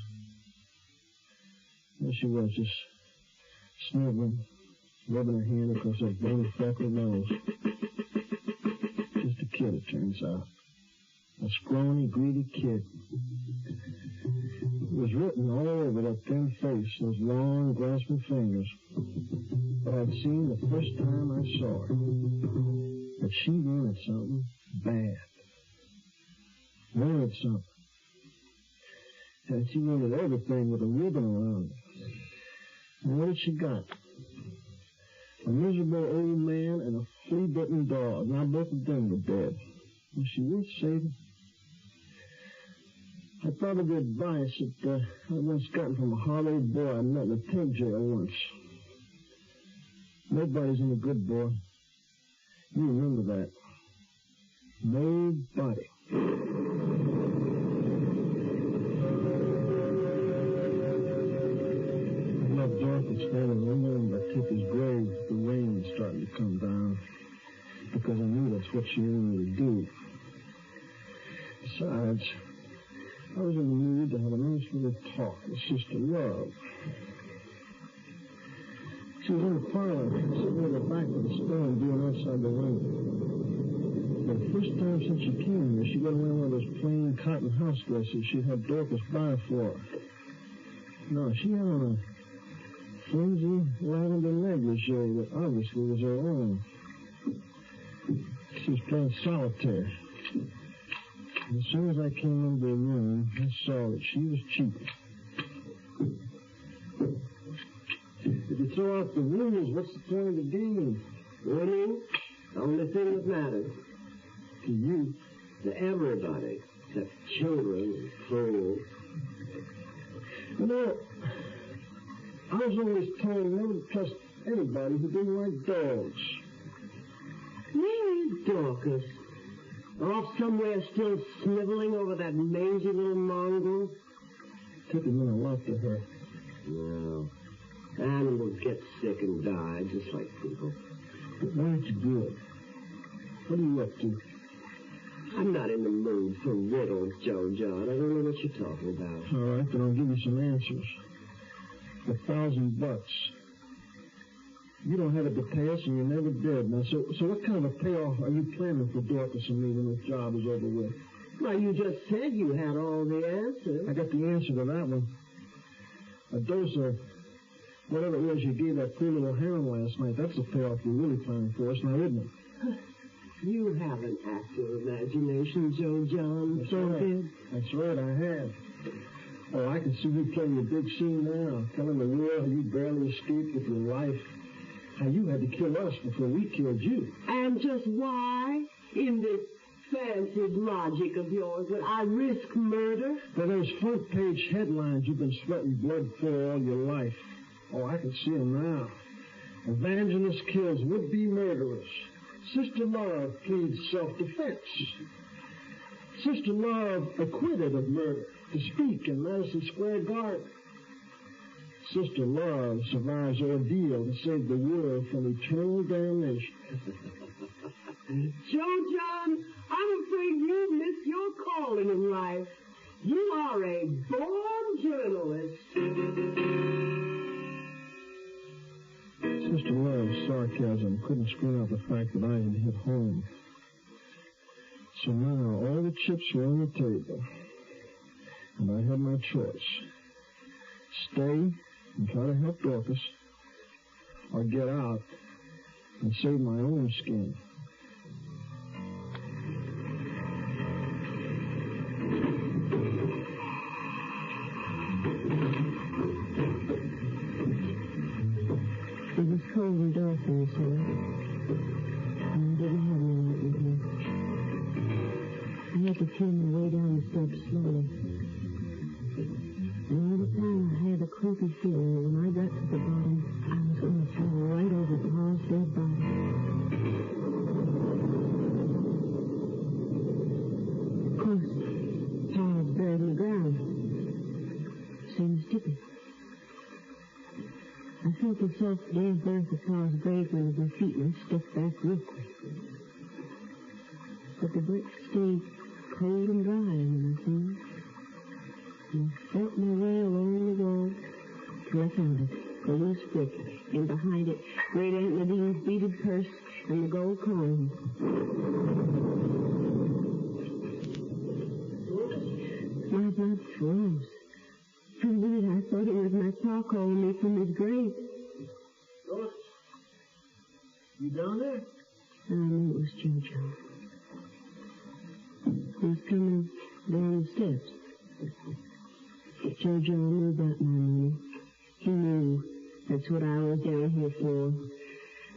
Speaker 10: There she was, just sniveling, rubbing her hand across that bony, freckled nose. Just a kid, it turns out. A scrawny, greedy kid. It was written all over that thin face, those long, grasping fingers. But I'd seen the first time I saw her that she wanted something bad. Wanted something. And she wanted everything with a ribbon around it. And what had she got? A miserable old man and a flea-bitten dog. Now both of them were dead. Was she worth saving? I thought of the advice that I once gotten from a hard old boy I met in a pig jail once. Nobody's any good, boy. You remember that. Nobody. I left Dorothy standing wondering by Tippy's grave with the rain starting to come down, because I knew that's what she wanted me to do. Besides, I was in the mood to have a nice little talk with Sister Love. She was in the parlor, sitting in the back of the stove doing outside the window. For the first time since she came here, she got away one of those plain cotton house dresses she'd had Dorcas buy for her. No, she had on a flimsy lavender negligee that obviously was her own. She was playing solitaire. As soon as I came into the room, I saw that she was cheating. If you throw out the rules, what's the point of the game?
Speaker 7: Winning? The only thing that matters.
Speaker 10: To you.
Speaker 7: To everybody. Except children and fools.
Speaker 10: You know, I was always told never to trust anybody who didn't like dogs.
Speaker 7: Mary Dorcas. Off somewhere still sniveling over that mangy little mongrel.
Speaker 10: Tippy meant a lot to her.
Speaker 7: No. Animals get sick and die just like people.
Speaker 10: But why don't you do it? What are you up to?
Speaker 7: I'm not in the mood for riddles.
Speaker 11: Joe John. I don't know what you're talking about.
Speaker 10: All right, then I'll give you some answers. $1,000. You don't have it to pay us, and you never did. Now, so what kind of a payoff are you planning for Dorcas and me when this job is over with?
Speaker 11: Well, you just said you had all the answers.
Speaker 10: I got the answer to that one. A dose of whatever it was you gave that poor little heron last night. That's the payoff you're really planning for us now, isn't it?
Speaker 11: You have an active imagination, Joe John.
Speaker 10: That's right. That's right, I have. Oh, I can see you playing your big scene now, telling the world how you barely escaped with your life, how you had to kill us before we killed you.
Speaker 11: And just why, in this fancied logic of yours, would I risk murder?
Speaker 10: For those front-page headlines you've been sweating blood for all your life. Oh, I can see them now. Evangelist kills would-be murderers. Sister Love pleads self-defense. Sister Love acquitted of murder to speak in Madison Square Garden. Sister Love survives ordeal to save the world from eternal damnation.
Speaker 11: Joe John, I'm afraid you missed your calling in life. You are a born journalist.
Speaker 10: Sister Love's sarcasm couldn't screen out the fact that I had hit home. So now all the chips were on the table. And I had my choice. Stay and try to help Dorcas, or get out and save my own skin.
Speaker 12: It was cold and dark in the cellar, and I didn't have any light in here. I had to feel my way down the steps slowly. And all the time I had a creepy feeling that when I got to the bottom, I was going to fall right over Pa's dead body. Of course, Pa's buried in the ground. Same as Tippy. I felt the soft damp earth of Pa's grave under my feet and I stepped back real quick. But the bricks stayed cold and dry under my fingers. And I felt my way along the wall till I found it, a loose brick, and behind it, Great Aunt Nadine's beaded purse and the gold coins. My blood froze. For a minute I thought it was my pa calling me from his grave.
Speaker 10: Dorcas, you down there?
Speaker 12: I knew it was Jojo. He was coming down the steps. Jojo knew about my money. He knew that's what I was down here for.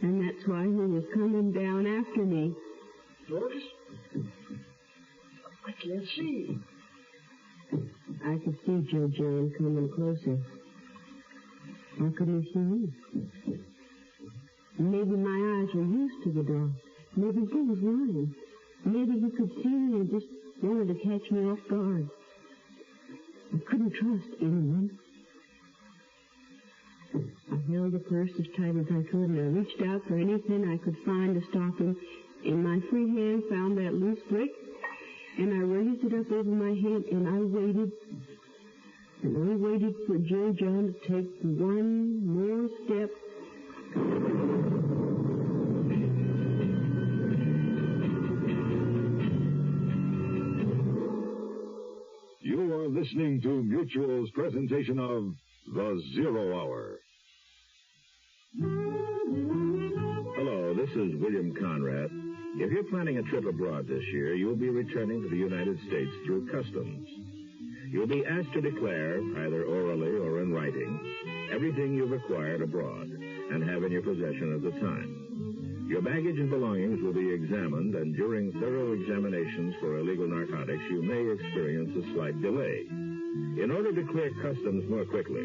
Speaker 12: And that's why he was coming down after me.
Speaker 10: Dorcas? I can't see.
Speaker 12: I could see Jojo coming closer. Why couldn't he see me? Maybe my eyes were used to the dark. Maybe he was lying. Maybe he could see me and just wanted to catch me off guard. I couldn't trust anyone. I held the purse as tight as I could, and I reached out for anything I could find to stop him. In my free hand found that loose brick, and I raised it up over my head, and I waited. And I waited for Joe John to take one more step.
Speaker 5: You are listening to Mutual's presentation of The Zero Hour.
Speaker 2: Hello, this is William Conrad. If you're planning a trip abroad this year, you'll be returning to the United States through customs. You'll be asked to declare, either orally or in writing, everything you've acquired abroad and have in your possession at the time. Your baggage and belongings will be examined, and during thorough examinations for illegal narcotics, you may experience a slight delay. In order to clear customs more quickly,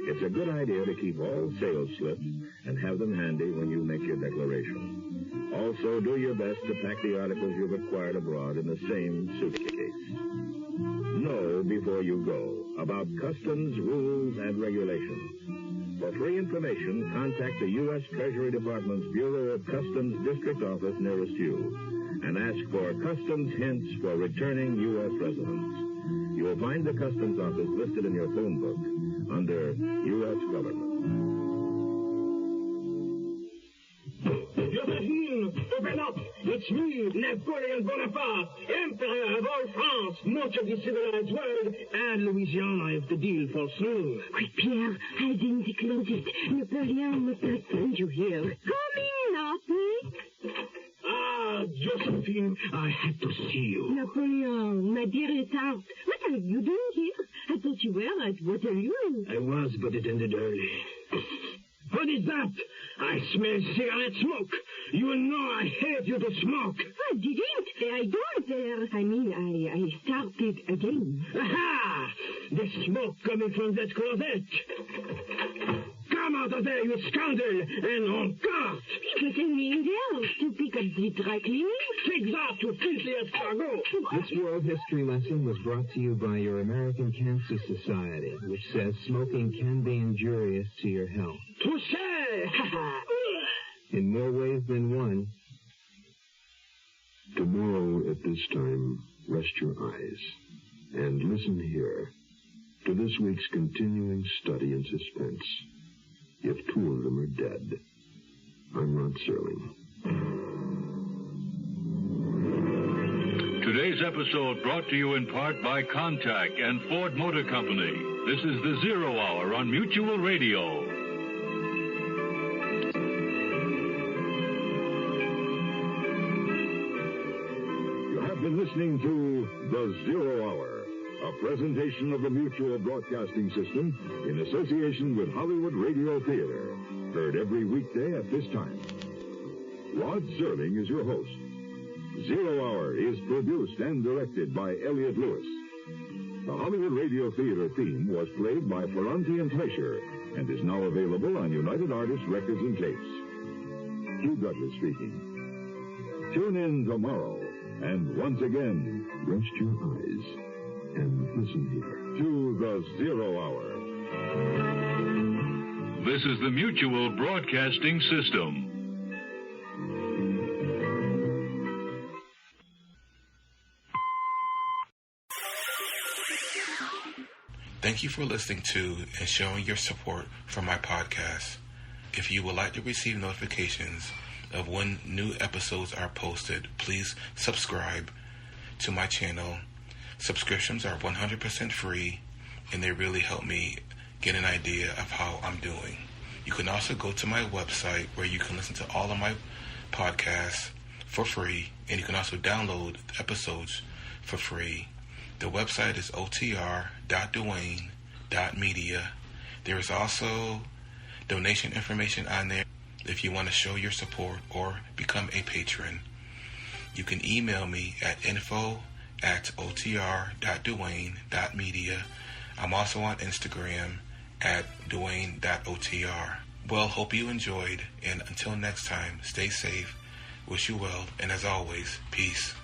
Speaker 2: it's a good idea to keep all sales slips and have them handy when you make your declaration. Also, do your best to pack the articles you've acquired abroad in the same suitcase. Know before you go about customs rules and regulations. For free information, contact the U.S. Treasury Department's Bureau of Customs District Office nearest you. and ask for customs hints for returning U.S. residents. You will find the customs office listed in your phone book under U.S. Government.
Speaker 8: Open up! It's me, Napoleon Bonaparte, Emperor of all France, much of the civilized world, and Louisiana if the deal falls through.
Speaker 12: Quick, Pierre, hide in the closet. Napoleon must not find you here. Come in, Napoleon.
Speaker 8: Ah, Josephine, I had to see you.
Speaker 12: Napoleon, my dearest heart, what are you doing here? I thought you were at Waterloo.
Speaker 8: I was, but it ended early. What is that? I smell cigarette smoke. You know I hate you to smoke.
Speaker 12: I didn't. I don't. I started again.
Speaker 8: Aha! The smoke coming from that closet. Come out of there, you scoundrel, and on guard.
Speaker 12: It was only in there to pick up the dry cleaning.
Speaker 8: Take that, you filthy escargot.
Speaker 9: This World History lesson was brought to you by your American Cancer Society, which says smoking can be injurious to your health.
Speaker 8: Touché!
Speaker 9: In more ways than one.
Speaker 6: Tomorrow at this time, rest your eyes and listen here to this week's continuing study in suspense. If two of them are dead. I'm Rod Serling.
Speaker 4: Today's episode brought to you in part by Contact and Ford Motor Company. This is the Zero Hour on Mutual Radio.
Speaker 5: You have been listening to The Zero Hour, a presentation of the Mutual Broadcasting System in association with Hollywood Radio Theater. Heard every weekday at this time. Rod Serling is your host. Zero Hour is produced and directed by Elliott Lewis. The Hollywood Radio Theater theme was played by Ferranti and Fleischer and is now available on United Artists Records and Tapes. Hugh Douglas speaking. Tune in tomorrow, and once again,
Speaker 6: rest your eyes and listen here
Speaker 5: to The Zero Hour.
Speaker 4: This is the Mutual Broadcasting System.
Speaker 13: Thank you for listening to and showing your support for my podcast. If you would like to receive notifications of when new episodes are posted, please subscribe to my channel. Subscriptions are 100% free, and they really help me get an idea of how I'm doing. You can also go to my website where you can listen to all of my podcasts for free, and you can also download the episodes for free. The website is otr.duane.media. There is also donation information on there if you want to show your support or become a patron. You can email me at info@otr.duane.media. I'm also on Instagram at duane.otr. Well, hope you enjoyed, and until next time, stay safe, wish you well, and as always, peace.